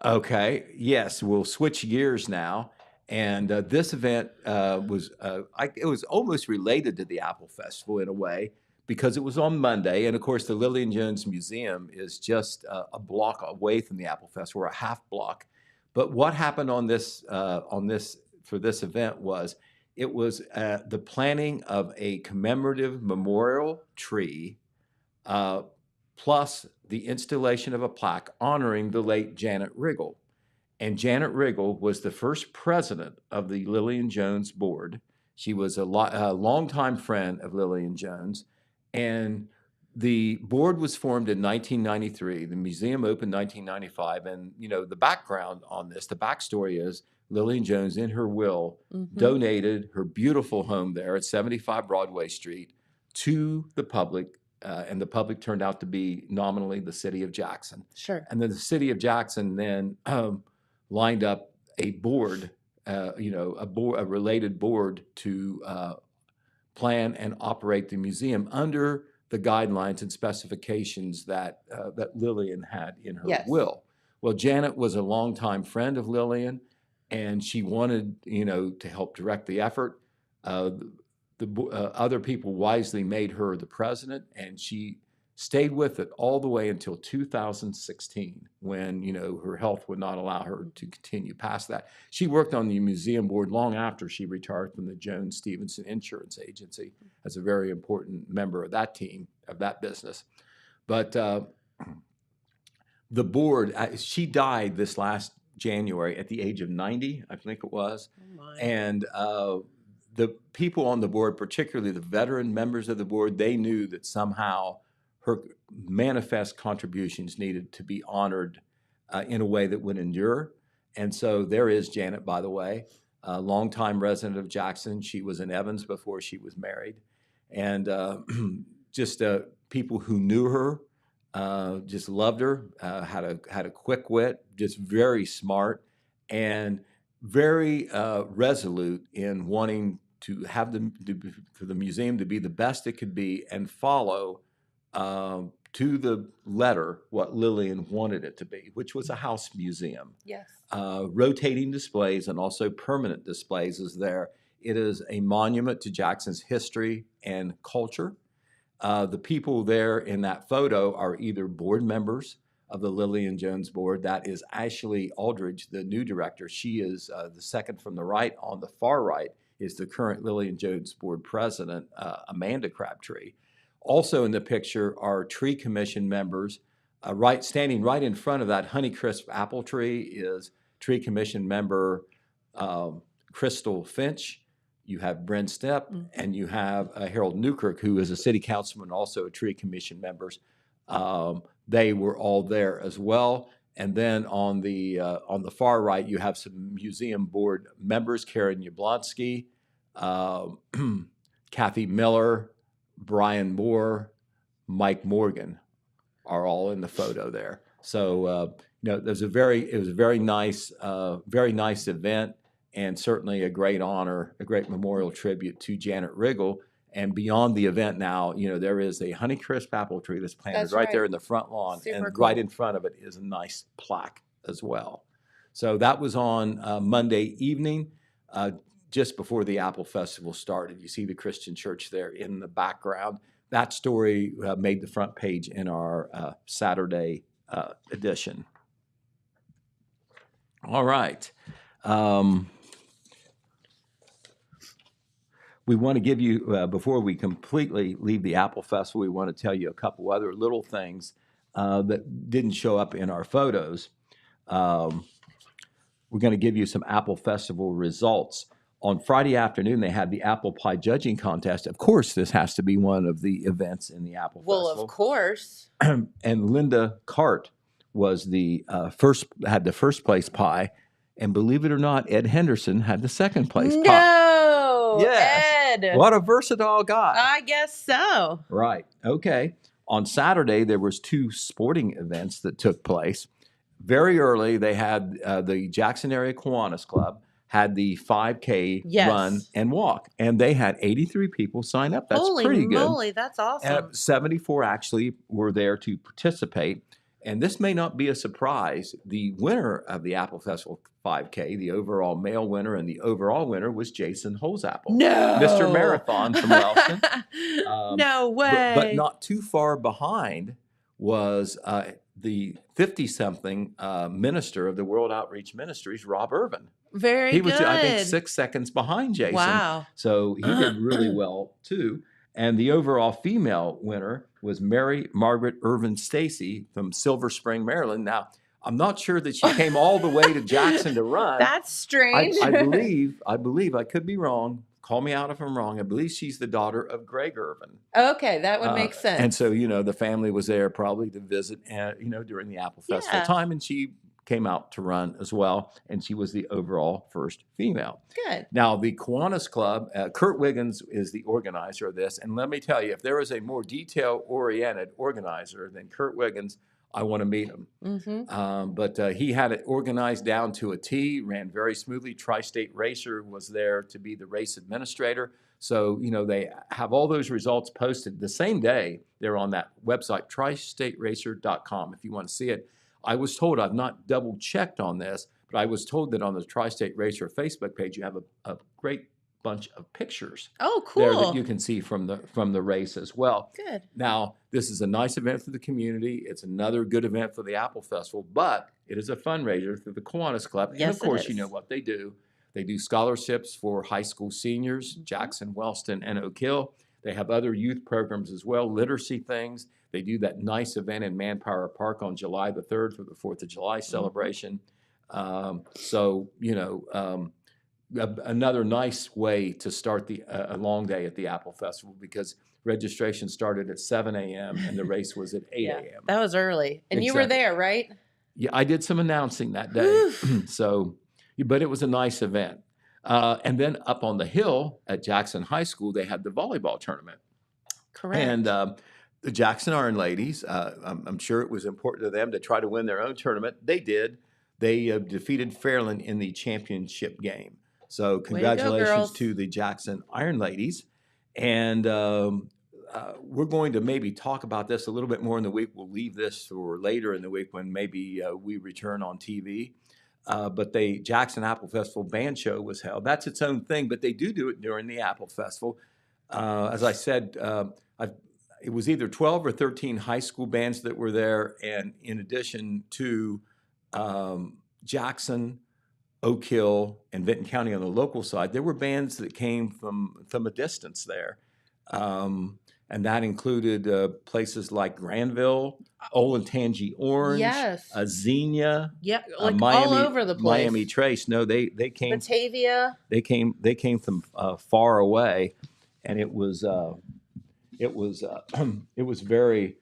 Okay. Yes, we'll switch gears now. And this event it was almost related to the Apple Festival in a way because it was on Monday. And of course, the Lillian Jones Museum is just a block away from the Apple Festival, or a half block. But what happened on this for this event was it was the planting of a commemorative memorial tree, plus the installation of a plaque honoring the late Janet Riggle. And Janet Riggle was the first president of the Lillian Jones board. She was a longtime friend of Lillian Jones. And the board was formed in 1993. The museum opened 1995. And, the background on this, the backstory is Lillian Jones, in her will, donated her beautiful home there at 75 Broadway Street to the public. And the public turned out to be nominally the city of Jackson. Sure. And then the city of Jackson then lined up a board, a related board to plan and operate the museum under the guidelines and specifications that Lillian had in her Yes. will. Well, Janet was a longtime friend of Lillian, and she wanted, to help direct the effort. Other people wisely made her the president, and she stayed with it all the way until 2016, when her health would not allow her to continue past that. She worked on the museum board long after she retired from the Jones Stevenson Insurance Agency as a very important member of that team, of that business. But the board, she died this last January at the age of 90, I think it was. Oh my. And the people on the board, particularly the veteran members of the board, they knew that somehow her manifest contributions needed to be honored in a way that would endure. And so there is Janet, by the way, a longtime resident of Jackson. She was in Evans before she was married. And just people who knew her just loved her, had a quick wit, just very smart, and very resolute in wanting to have for the museum to be the best it could be and follow to the letter what Lillian wanted it to be, which was a house museum. Yes. Rotating displays and also permanent displays is there. It is a monument to Jackson's history and culture. The people there in that photo are either board members of the Lillian Jones board. That is Ashley Aldridge, the new director. She is the second from the right. On the far right is the current Lillian Jones board president, Amanda Crabtree. Also in the picture are tree commission members. Standing right in front of that Honeycrisp apple tree is tree commission member Crystal Finch. You have Bryn Stepp, and you have Harold Newkirk, who is a city councilman, also a tree commission members. They were all there as well. And then on the far right, you have some museum board members: Karen Yablonsky, Kathy Miller, Brian Moore, Mike Morgan are all in the photo there. So it was a very nice event, and certainly a great honor, a great memorial tribute to Janet Riggle. And beyond the event now, there is a Honeycrisp apple tree that's planted That's right right. there in the front lawn, Super and cool. right in front of it is a nice plaque as well. So that was on Monday evening, just before the Apple Festival started. You see the Christian church there in the background. That story made the front page in our Saturday edition. All right. We want to give you, before we completely leave the Apple Festival, we want to tell you a couple other little things that didn't show up in our photos. We're going to give you some Apple Festival results. On Friday afternoon, they had the apple pie judging contest. Of course, this has to be one of the events in the Apple Well, Festival. of course. And Linda Cart was had the first place pie. And believe it or not, Ed Henderson had the second place pie. No, Yes. Ed. What a versatile guy. I guess so. Right. Okay. On Saturday, there was 2 sporting events that took place. Very early, they had the Jackson Area Kiwanis Club had the 5K Yes. run and walk, and they had 83 people sign up. That's Holy pretty good. moly, that's awesome. And 74 actually were there to participate. And this may not be a surprise. The winner of the Apple Festival 5K, the overall male winner and the overall winner, was Jason Holzapple. No. Mr. Marathon from Wellston. No way. But not too far behind was the 50-something minister of the World Outreach Ministries, Rob Irvin. Very He was, good. I think, 6 seconds behind Jason. Wow. So he did really well, too. And the overall female winner was Mary Margaret Irvin Stacy from Silver Spring, Maryland. Now, I'm not sure that she came all the way to Jackson to run. That's strange. I believe, I could be wrong. Call me out if I'm wrong. I believe she's the daughter of Greg Irvin. Okay, that would make sense. And so, the family was there probably to visit, during the Apple Festival Yeah. time. And she came out to run as well. And she was the overall first female. Good. Now, the Kiwanis Club, Kurt Wiggins is the organizer of this. And let me tell you, if there is a more detail-oriented organizer than Kurt Wiggins, I want to meet him. Mm-hmm. But he had it organized down to a T, ran very smoothly. Tri-State Racer was there to be the race administrator. So, they have all those results posted the same day. They're on that website, tristateracer.com, if you want to see it. I was told, I've not double checked on this, but I was told that on the Tri-State Racer Facebook page, you have a great bunch of pictures Oh, cool. there that you can see from the race as well. Good. Now, this is a nice event for the community. It's another good event for the Apple Festival, but it is a fundraiser for the Kiwanis Club. Yes, and of course, it you is. know what they do. They do scholarships for high school seniors, Jackson, Wellston, and Oak Hill. They have other youth programs as well, literacy things. They do that nice event in Manpower Park on July the 3rd for the 4th of July celebration. Another nice way to start a long day at the Apple Festival, because registration started at 7 a.m. and the race was at 8 a.m. That was early. And you were Exactly. there, right? Yeah, I did some announcing that day. But it was a nice event. And then up on the hill at Jackson High School, they had the volleyball tournament. Correct. And the Jackson Iron Ladies, I'm sure it was important to them to try to win their own tournament. They did. They defeated Fairland in the championship game. So congratulations girls. to the Jackson Iron Ladies. And we're going to maybe talk about this a little bit more in the week. We'll leave this for later in the week when maybe we return on TV. But the Jackson Apple Festival Band Show was held. That's its own thing, but they do it during the Apple Festival. As I said, it was either 12 or 13 high school bands that were there. And in addition to Jackson, Oak Hill and Vinton County on the local side, there were bands that came from a distance there. And that included places like Granville, Olentangy Orange, Yes. Xenia, Yeah, like Miami, all over the place. Miami Trace. No, they came Batavia. they came from far away, and it was very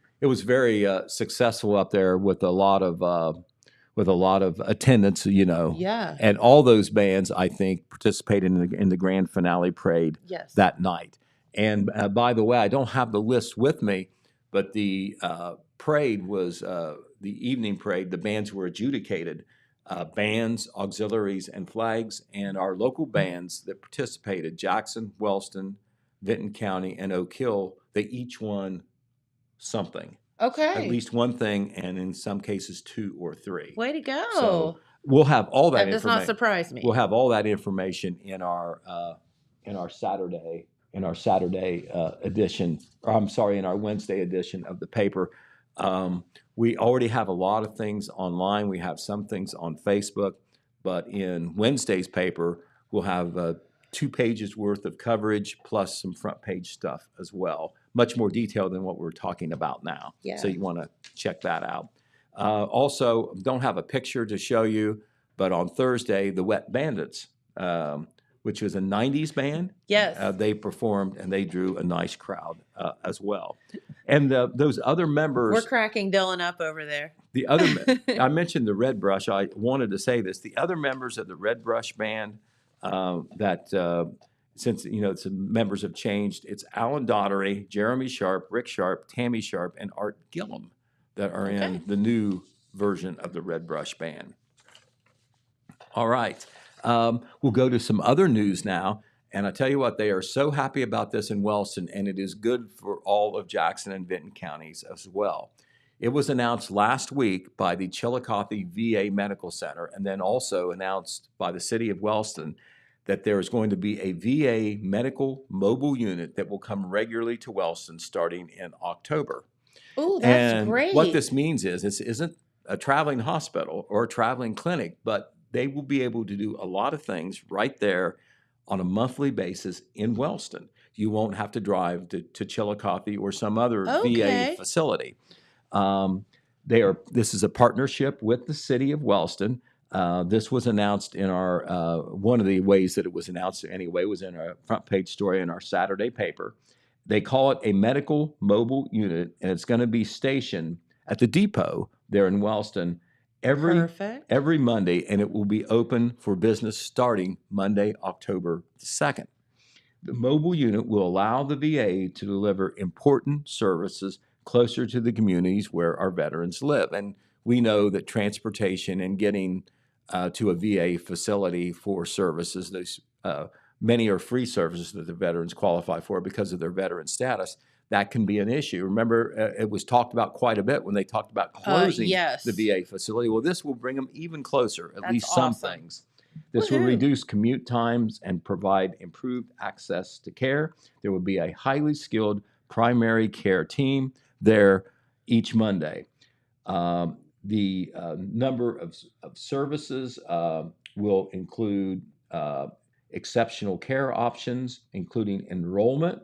successful up there with a lot of attendance, Yeah. and all those bands I think participated in the grand finale parade Yes. that night. And by the way, I don't have the list with me, but the parade was the evening parade. The bands were adjudicated. Bands, auxiliaries, and flags, and our local bands that participated, Jackson, Wellston, Vinton County, and Oak Hill, they each won something. Okay. At least one thing, and in some cases, 2 or 3. Way to go. So we'll have all that that does not information. surprise me. We'll have all that information in our Saturday edition, or I'm sorry, in our Wednesday edition of the paper. We already have a lot of things online. We have some things on Facebook, but in Wednesday's paper, we'll have 2 pages worth of coverage plus some front page stuff as well. Much more detail than what we're talking about now. Yeah. So you want to check that out. Also, don't have a picture to show you, but on Thursday, the Wet Bandits, which was a 90s band. Yes. They performed and they drew a nice crowd as well. And those other members. We're cracking Dylan up over there. I mentioned the Red Brush. I wanted to say this. The other members of the Red Brush band since some members have changed, it's Alan Daughtery, Jeremy Sharp, Rick Sharp, Tammy Sharp, and Art Gillum that are in the new version of the Red Brush band. All right. We'll go to some other news now. And I tell you what, they are so happy about this in Wellston, and it is good for all of Jackson and Vinton counties as well. It was announced last week by the Chillicothe VA Medical Center, and then also announced by the city of Wellston that there is going to be a VA medical mobile unit that will come regularly to Wellston starting in October. Oh, that's And great. what this means is this isn't a traveling hospital or a traveling clinic, but they will be able to do a lot of things right there on a monthly basis in Wellston. You won't have to drive to Chillicothe or some other VA facility. This is a partnership with the city of Wellston. This was announced in our, one of the ways that it was announced anyway was in a front page story in our Saturday paper. They call it a medical mobile unit, and it's going to be stationed at the depot there in Wellston every Monday, and it will be open for business starting Monday, October 2nd. The mobile unit will allow the VA to deliver important services closer to the communities where our veterans live. And we know that transportation and getting to a VA facility for services, those many are free services that the veterans qualify for because of their veteran status. That can be an issue. Remember, it was talked about quite a bit when they talked about closing the VA facility. Well, this will bring them even closer, at least some things. This will reduce commute times and provide improved access to care. There will be a highly skilled primary care team there each Monday. The number of services will include exceptional care options, including enrollment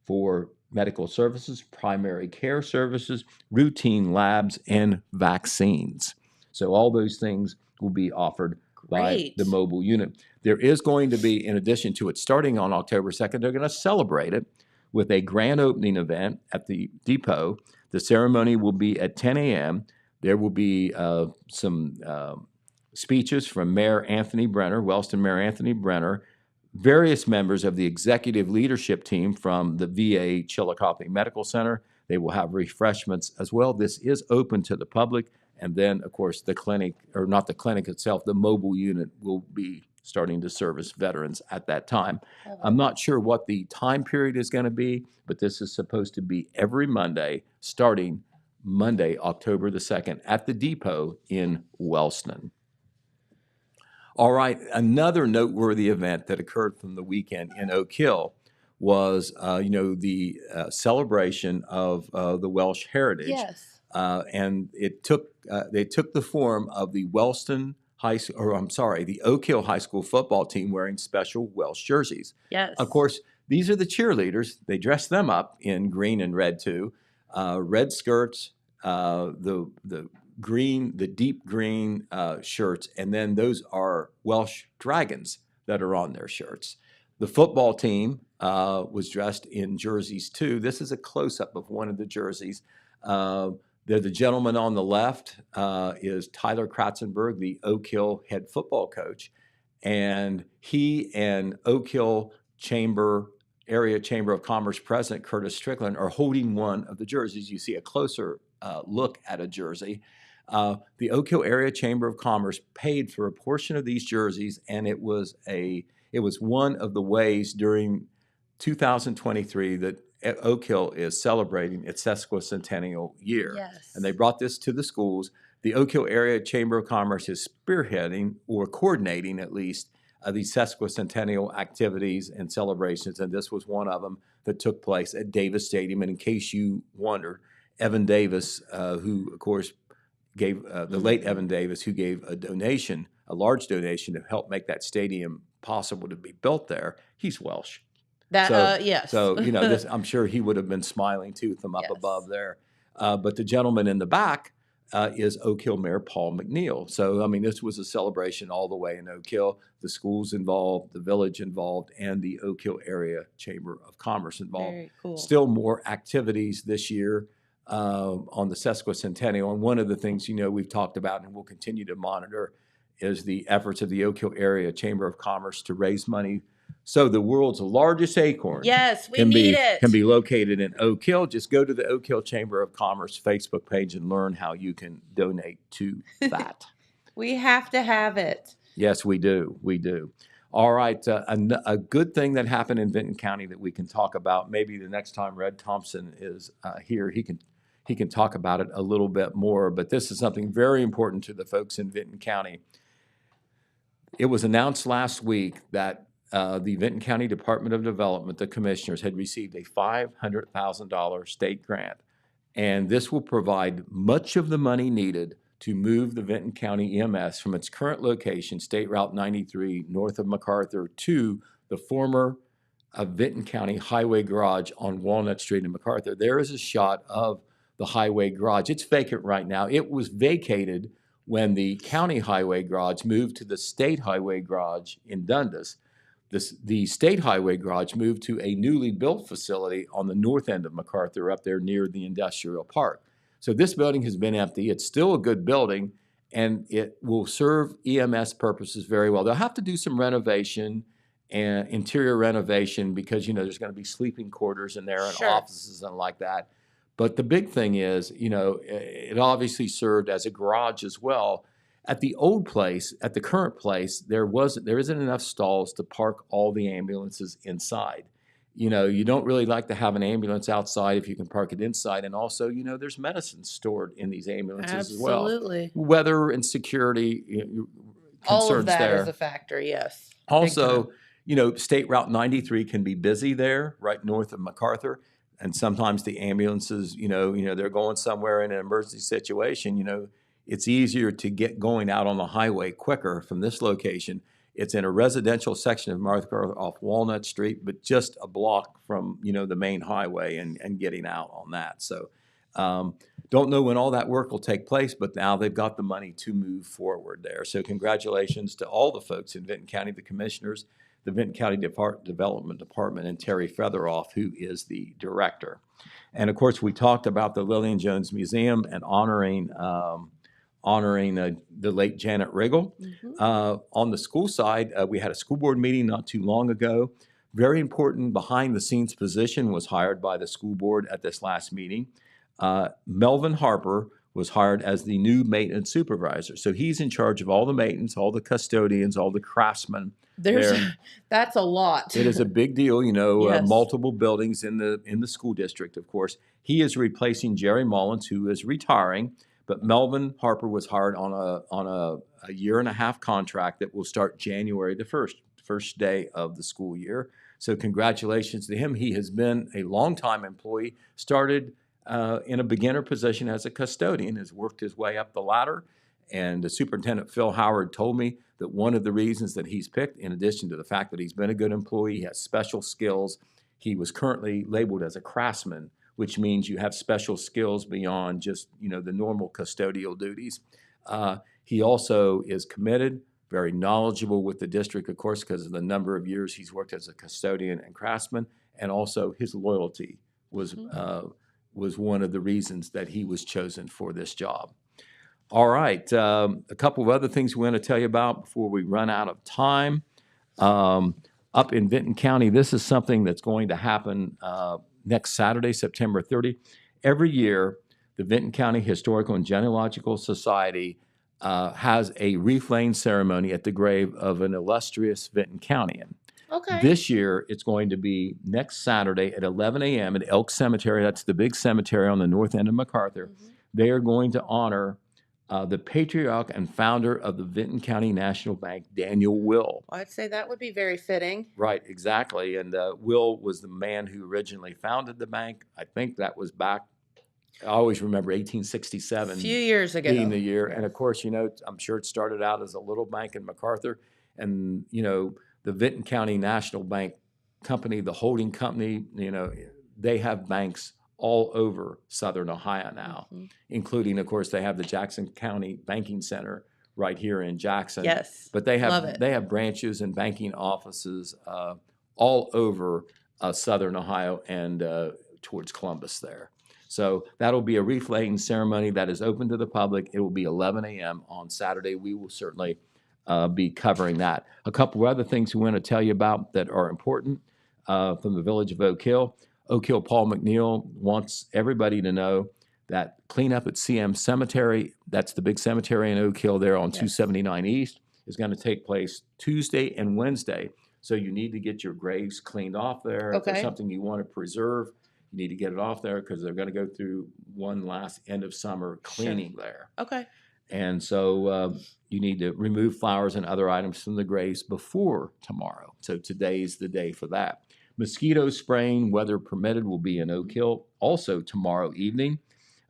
for medical services, primary care services, routine labs, and vaccines. So all those things will be offered by the mobile unit. There is going to be, in addition to it starting on October 2nd, they're going to celebrate it with a grand opening event at the depot. The ceremony will be at 10 a.m. There will be some speeches from Mayor Anthony Brenner, Wellston Mayor Anthony Brenner, various members of the executive leadership team from the VA Chillicothe Medical Center. They will have refreshments as well. This is open to the public. And then, of course, the clinic, or not the clinic itself, the mobile unit will be starting to service veterans at that time. I'm not sure what the time period is going to be, but this is supposed to be every Monday, starting Monday, October the 2nd, at the depot in Wellston. All right, another noteworthy event that occurred from the weekend in Oak Hill was, the celebration of the Welsh heritage. Yes. And they took the form of the Wellston the Oak Hill High School football team wearing special Welsh jerseys. Yes. Of course, these are the cheerleaders. They dress them up in green and red too. Red skirts, the deep green shirts, and then those are Welsh dragons that are on their shirts. The football team was dressed in jerseys too. This is a close-up of one of the jerseys. The gentleman on the left is Tyler Kratzenberg, the Oak Hill head football coach, and he and Oak Hill Area Chamber of Commerce President Curtis Strickland are holding one of the jerseys. You see a closer look at a jersey. The Oak Hill Area Chamber of Commerce paid for a portion of these jerseys, and it was one of the ways during 2023 that Oak Hill is celebrating its sesquicentennial year. Yes. And they brought this to the schools. The Oak Hill Area Chamber of Commerce is spearheading, or coordinating at least, these sesquicentennial activities and celebrations, and this was one of them that took place at Davis Stadium. And in case you wondered, Evan Davis, who of course gave the late Evan Davis, who gave a large donation to help make that stadium possible to be built there, he's Welsh. Yes. So, this, I'm sure he would have been smiling too from up Yes. above there. But the gentleman in the back is Oak Hill Mayor Paul McNeil. So, this was a celebration all the way in Oak Hill. The schools involved, the village involved, and the Oak Hill Area Chamber of Commerce involved. Very cool. Still more activities this year on the sesquicentennial. And one of the things, we've talked about and we'll continue to monitor is the efforts of the Oak Hill Area Chamber of Commerce to raise money so the world's largest acorn Yes, we need it. can be located in Oak Hill. Just go to the Oak Hill Chamber of Commerce Facebook page and learn how you can donate to that. We have to have it. Yes, we do. We do. All right. A good thing that happened in Vinton County that we can talk about. Maybe the next time Red Thompson is here, he can talk about it a little bit more. But this is something very important to the folks in Vinton County. It was announced last week that the Vinton County Department of Development, the commissioners, had received a $500,000 state grant. And this will provide much of the money needed to move the Vinton County EMS from its current location, State Route 93, north of MacArthur, to the former Vinton County Highway Garage on Walnut Street in MacArthur. There is a shot of the Highway Garage. It's vacant right now. It was vacated when the County Highway Garage moved to the State Highway Garage in Dundas. The State Highway Garage moved to a newly built facility on the north end of MacArthur up there near the industrial park. So this building has been empty. It's still a good building, and it will serve EMS purposes very well. They'll have to do some renovation and interior renovation because, there's going to be sleeping quarters in there and Sure. offices and like that. But the big thing is, it obviously served as a garage as well. At the old place, at the current place, there isn't enough stalls to park all the ambulances inside. You don't really like to have an ambulance outside if you can park it inside. And also, there's medicine stored in these ambulances as well. Absolutely. Weather and security concerns All of that there. is a factor, yes. Big Also, time. State Route 93 can be busy there, right north of MacArthur. And sometimes the ambulances, they're going somewhere in an emergency situation, it's easier to get going out on the highway quicker from this location. It's in a residential section of MacArthur off Walnut Street, but just a block from, the main highway and getting out on that. So don't know when all that work will take place, but now they've got the money to move forward there. So congratulations to all the folks in Vinton County, the commissioners, the Vinton County Development Department, and Terry Featheroff, who is the director. And of course, we talked about the Lillian Jones Museum and honoring the late Janet Riggle. On the school side, we had a school board meeting not too long ago. Very important behind-the-scenes position was hired by the school board at this last meeting. Melvin Harper was hired as the new maintenance supervisor. So he's in charge of all the maintenance, all the custodians, all the craftsmen. That's a lot. It is a big deal, Yes. multiple buildings in the school district, of course. He is replacing Jerry Mullins, who is retiring. But Melvin Harper was hired on a year and a half contract that will start January the first day of the school year. So congratulations to him. He has been a longtime employee, started in a beginner position as a custodian, has worked his way up the ladder, And the superintendent, Phil Howard, told me that one of the reasons that he's picked, in addition to the fact that he's been a good employee, he has special skills. He was currently labeled as a craftsman, which means you have special skills beyond just, the normal custodial duties. He also is committed, very knowledgeable with the district, of course, because of the number of years he's worked as a custodian and craftsman, and also his loyalty was one of the reasons that he was chosen for this job. All right, a couple of other things we want to tell you about before we run out of time. Up in Vinton County, this is something that's going to happen next Saturday, September 30. Every year, the Vinton County Historical and Genealogical Society has a wreath-laying ceremony at the grave of an illustrious Vinton Countian. Okay. This year, it's going to be next Saturday at 11 a.m. at Elk Cemetery. That's the big cemetery on the north end of MacArthur. They are going to honor the patriarch and founder of the Vinton County National Bank, Daniel Will. I'd say that would be very fitting. Right, exactly. And Will was the man who originally founded the bank. I think that was back, I always remember 1867. A few years ago. Being the year. And of course, I'm sure it started out as a little bank in MacArthur. And, the Vinton County National Bank Company, the holding company, they have banks all over Southern Ohio now, including, of course, they have the Jackson County Banking Center right here in Jackson. Yes, but they love it. have branches and banking offices all over Southern Ohio and towards Columbus there. So that'll be a wreath-laying ceremony that is open to the public. It will be 11 a.m. on Saturday. We will certainly be covering that. A couple of other things we want to tell you about that are important from the village of Oak Hill. Oak Hill Paul McNeil wants everybody to know that cleanup at CM Cemetery, that's the big cemetery in Oak Hill there on 279 East, is going to take place Tuesday and Wednesday. So you need to get your graves cleaned off there. If there's something you want to preserve, you need to get it off there because they're going to go through one last end of summer cleaning there. Okay. And so you need to remove flowers and other items from the graves before tomorrow. So today's the day for that. Mosquito spraying, weather permitted, will be in Oak Hill also tomorrow evening.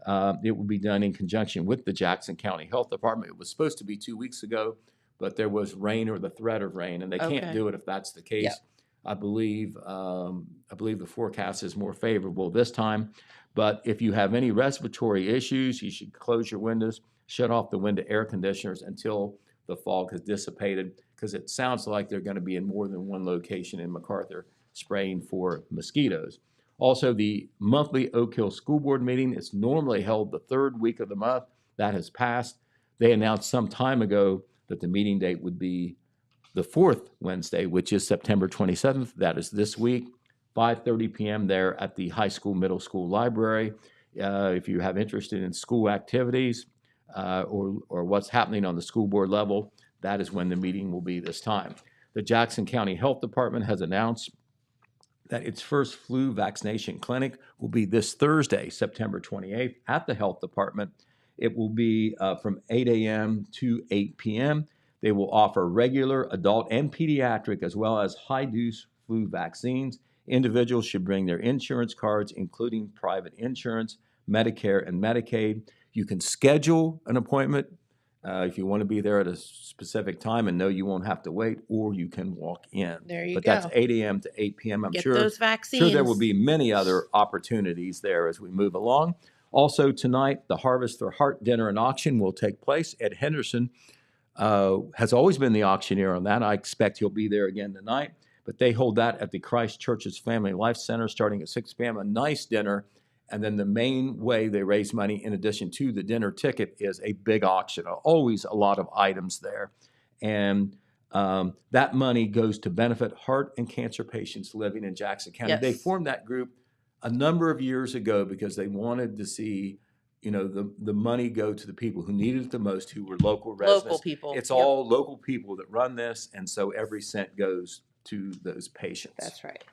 It will be done in conjunction with the Jackson County Health Department. It was supposed to be 2 weeks ago, but there was rain or the threat of rain, and they can't do it if that's the case. Yep. I believe the forecast is more favorable this time. But if you have any respiratory issues, you should close your windows, shut off the window air conditioners until the fog has dissipated, because it sounds like they're going to be in more than one location in MacArthur spraying for mosquitoes. Also, the monthly Oak Hill School Board meeting is normally held the third week of the month. That has passed. They announced some time ago that the meeting date would be the fourth Wednesday, which is September 27th. That is this week, 5:30 p.m. there at the high school, middle school library. If you have interest in school activities or what's happening on the school board level, that is when the meeting will be this time. The Jackson County Health Department has announced that its first flu vaccination clinic will be this Thursday, September 28th, at the Health Department. It will be from 8 a.m. to 8 p.m. They will offer regular, adult, and pediatric, as well as high-dose flu vaccines. Individuals should bring their insurance cards, including private insurance, Medicare, and Medicaid. You can schedule an appointment if you want to be there at a specific time and know you won't have to wait, or you can walk in. There you go. But that's 8 a.m. to 8 p.m. I'm Get sure those vaccines. Sure there will be many other opportunities there as we move along. Also tonight, the Harvest for Heart dinner and auction will take place. Ed Henderson has always been the auctioneer on that. I expect he'll be there again tonight. But they hold that at the Christ Church's Family Life Center starting at 6 p.m. A nice dinner. And then the main way they raise money, in addition to the dinner ticket, is a big auction. Always a lot of items there. And that money goes to benefit heart and cancer patients living in Jackson County. Yes. They formed that group a number of years ago because they wanted to see, the money go to the people who needed it the most, who were local residents. Local people. It's all local people that run this, and so every cent goes to those patients. That's right.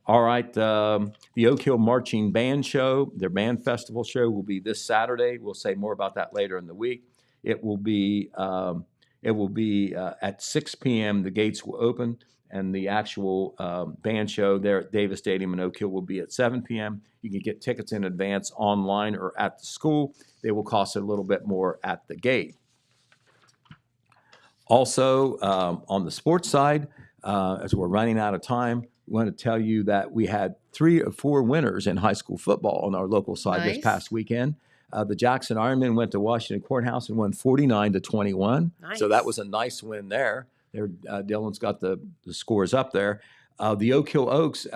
All right, the Oak Hill Marching Band Show, their band festival show, will be this Saturday. We'll say more about that later in the week. It will be at 6 p.m. The gates will open, and the actual band show there at Davis Stadium in Oak Hill will be at 7 p.m. You can get tickets in advance online or at the school. They will cost a little bit more at the gate. Also, on the sports side, as we're running out of time, I want to tell you that we had 3 or 4 winners in high school football on our local side this Nice. past weekend. The Jackson Ironmen went to Washington Courthouse and won 49-21. So that Nice. was a nice win there. Dylan's got the scores up there. The Oak Hill Oaks,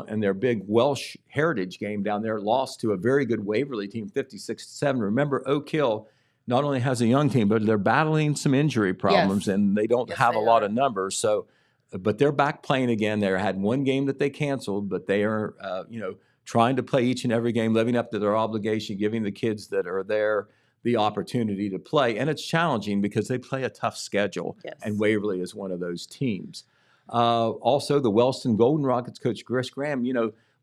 in their big Welsh Heritage game down there, lost to a very good Waverly team, 56-7. Remember, Oak Hill not only has a young team, but they're battling some injury problems, Yes. and they don't Yes, have they a lot are. of numbers. So, but they're back playing again. They had one game that they canceled, but they are, trying to play each and every game, living up to their obligation, giving the kids that are there the opportunity to play. And it's challenging because they play a tough schedule, Yes. and Waverly is one of those teams. Also, the Wellston Golden Rockets coach, Chris Graham,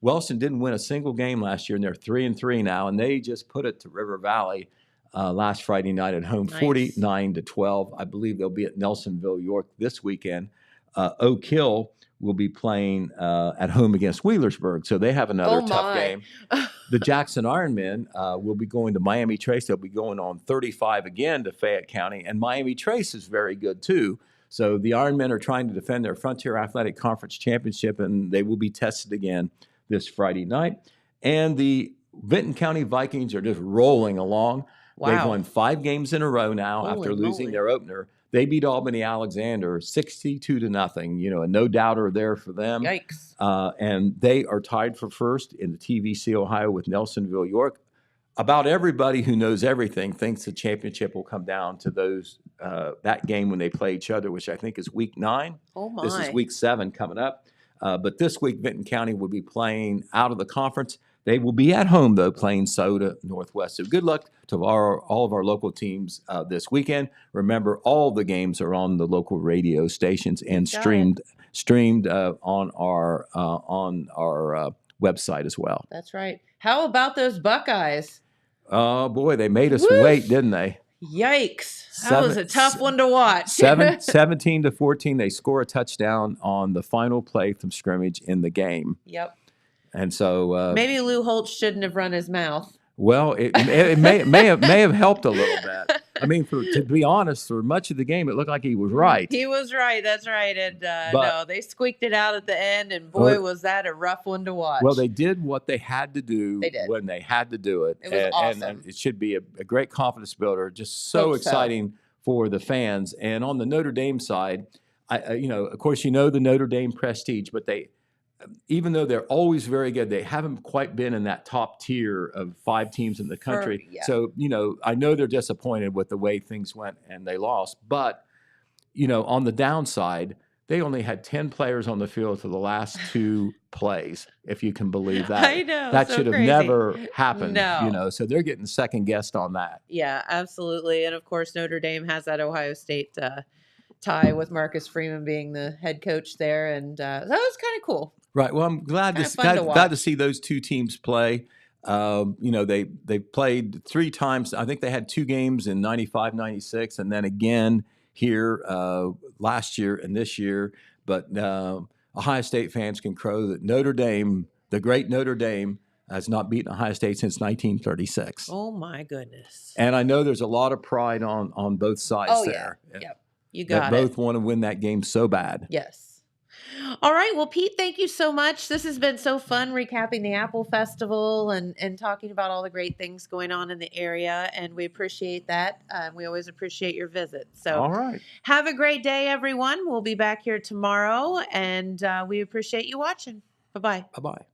Wellston didn't win a single game last year, and they're 3-3 now, and they just put it to River Valley last Friday night at home, Nice. 49-12. I believe they'll be at Nelsonville, York this weekend. Oak Hill will be playing at home against Wheelersburg, so they have another Oh, tough my. game. The Jackson Ironmen will be going to Miami Trace. They'll be going on 35 again to Fayette County, and Miami Trace is very good too. So the Ironmen are trying to defend their Frontier Athletic Conference championship, and they will be tested again this Friday night. And the Vinton County Vikings are just rolling along. They've Wow. won 5 games in a row now after Holy losing moly. their opener. They beat Albany Alexander 62-0. A no doubter there for them. Yikes. And they are tied for first in the TVC Ohio with Nelsonville, York. About everybody who knows everything thinks the championship will come down to that game when they play each other, which I think is week 9. Oh, my. This is week 7 coming up. But this week, Vinton County will be playing out of the conference. They will be at home, though, playing Soda Northwest. So good luck to all of our local teams this weekend. Remember, all the games are on the local radio stations and Got it. streamed on our website as well. That's right. How about those Buckeyes? Oh, boy, they made us Woof. wait, didn't they? Yikes. That was a tough Seven- one to watch. 17-14, they score a touchdown on the final play from scrimmage in the game. Yep. And so Maybe Lou Holtz shouldn't have run his mouth. well, it may have helped a little bit. I mean, to be honest, for much of the game, it looked like he was right. He was right. That's right. And But- no, they squeaked it out at the end, and boy, was that a rough one to watch. Well, they did what they had to do They did. when they had to do it. It was awesome. And it should be a great confidence builder. Just so Hope so. exciting for the fans. And on the Notre Dame side, of course, the Notre Dame prestige, but even though they're always very good, they haven't quite been in that top tier of 5 teams in the country. yeah. So, I know they're disappointed with the way things went and they lost. But, on the downside, they only had 10 players on the field for the last 2 plays, if you can believe that. I know. That so should have crazy. never happened, No. So they're getting second guessed on that. Yeah, absolutely. And of course, Notre Dame has that Ohio State tie with Marcus Freeman being the head coach there. And that was kind of cool. Right. Well, I'm glad Kinda fun to glad to watch. see those 2 teams play. They played 3 times. I think they had 2 games in 95, 96, and then again here last year and this year. But Ohio State fans can crow that Notre Dame, the great Notre Dame, has not beaten Ohio State since 1936. Oh, my goodness. And I know there's a lot of pride on both sides Oh, there. yeah. Yep. You That got both it. want to win that game so bad. Yes. All right. Well, Pete, thank you so much. This has been so fun recapping the Apple Festival and talking about all the great things going on in the area. And we appreciate that. We always appreciate your visit. So All right. have a great day, everyone. We'll be back here tomorrow. And we appreciate you watching. Bye-bye. Bye-bye.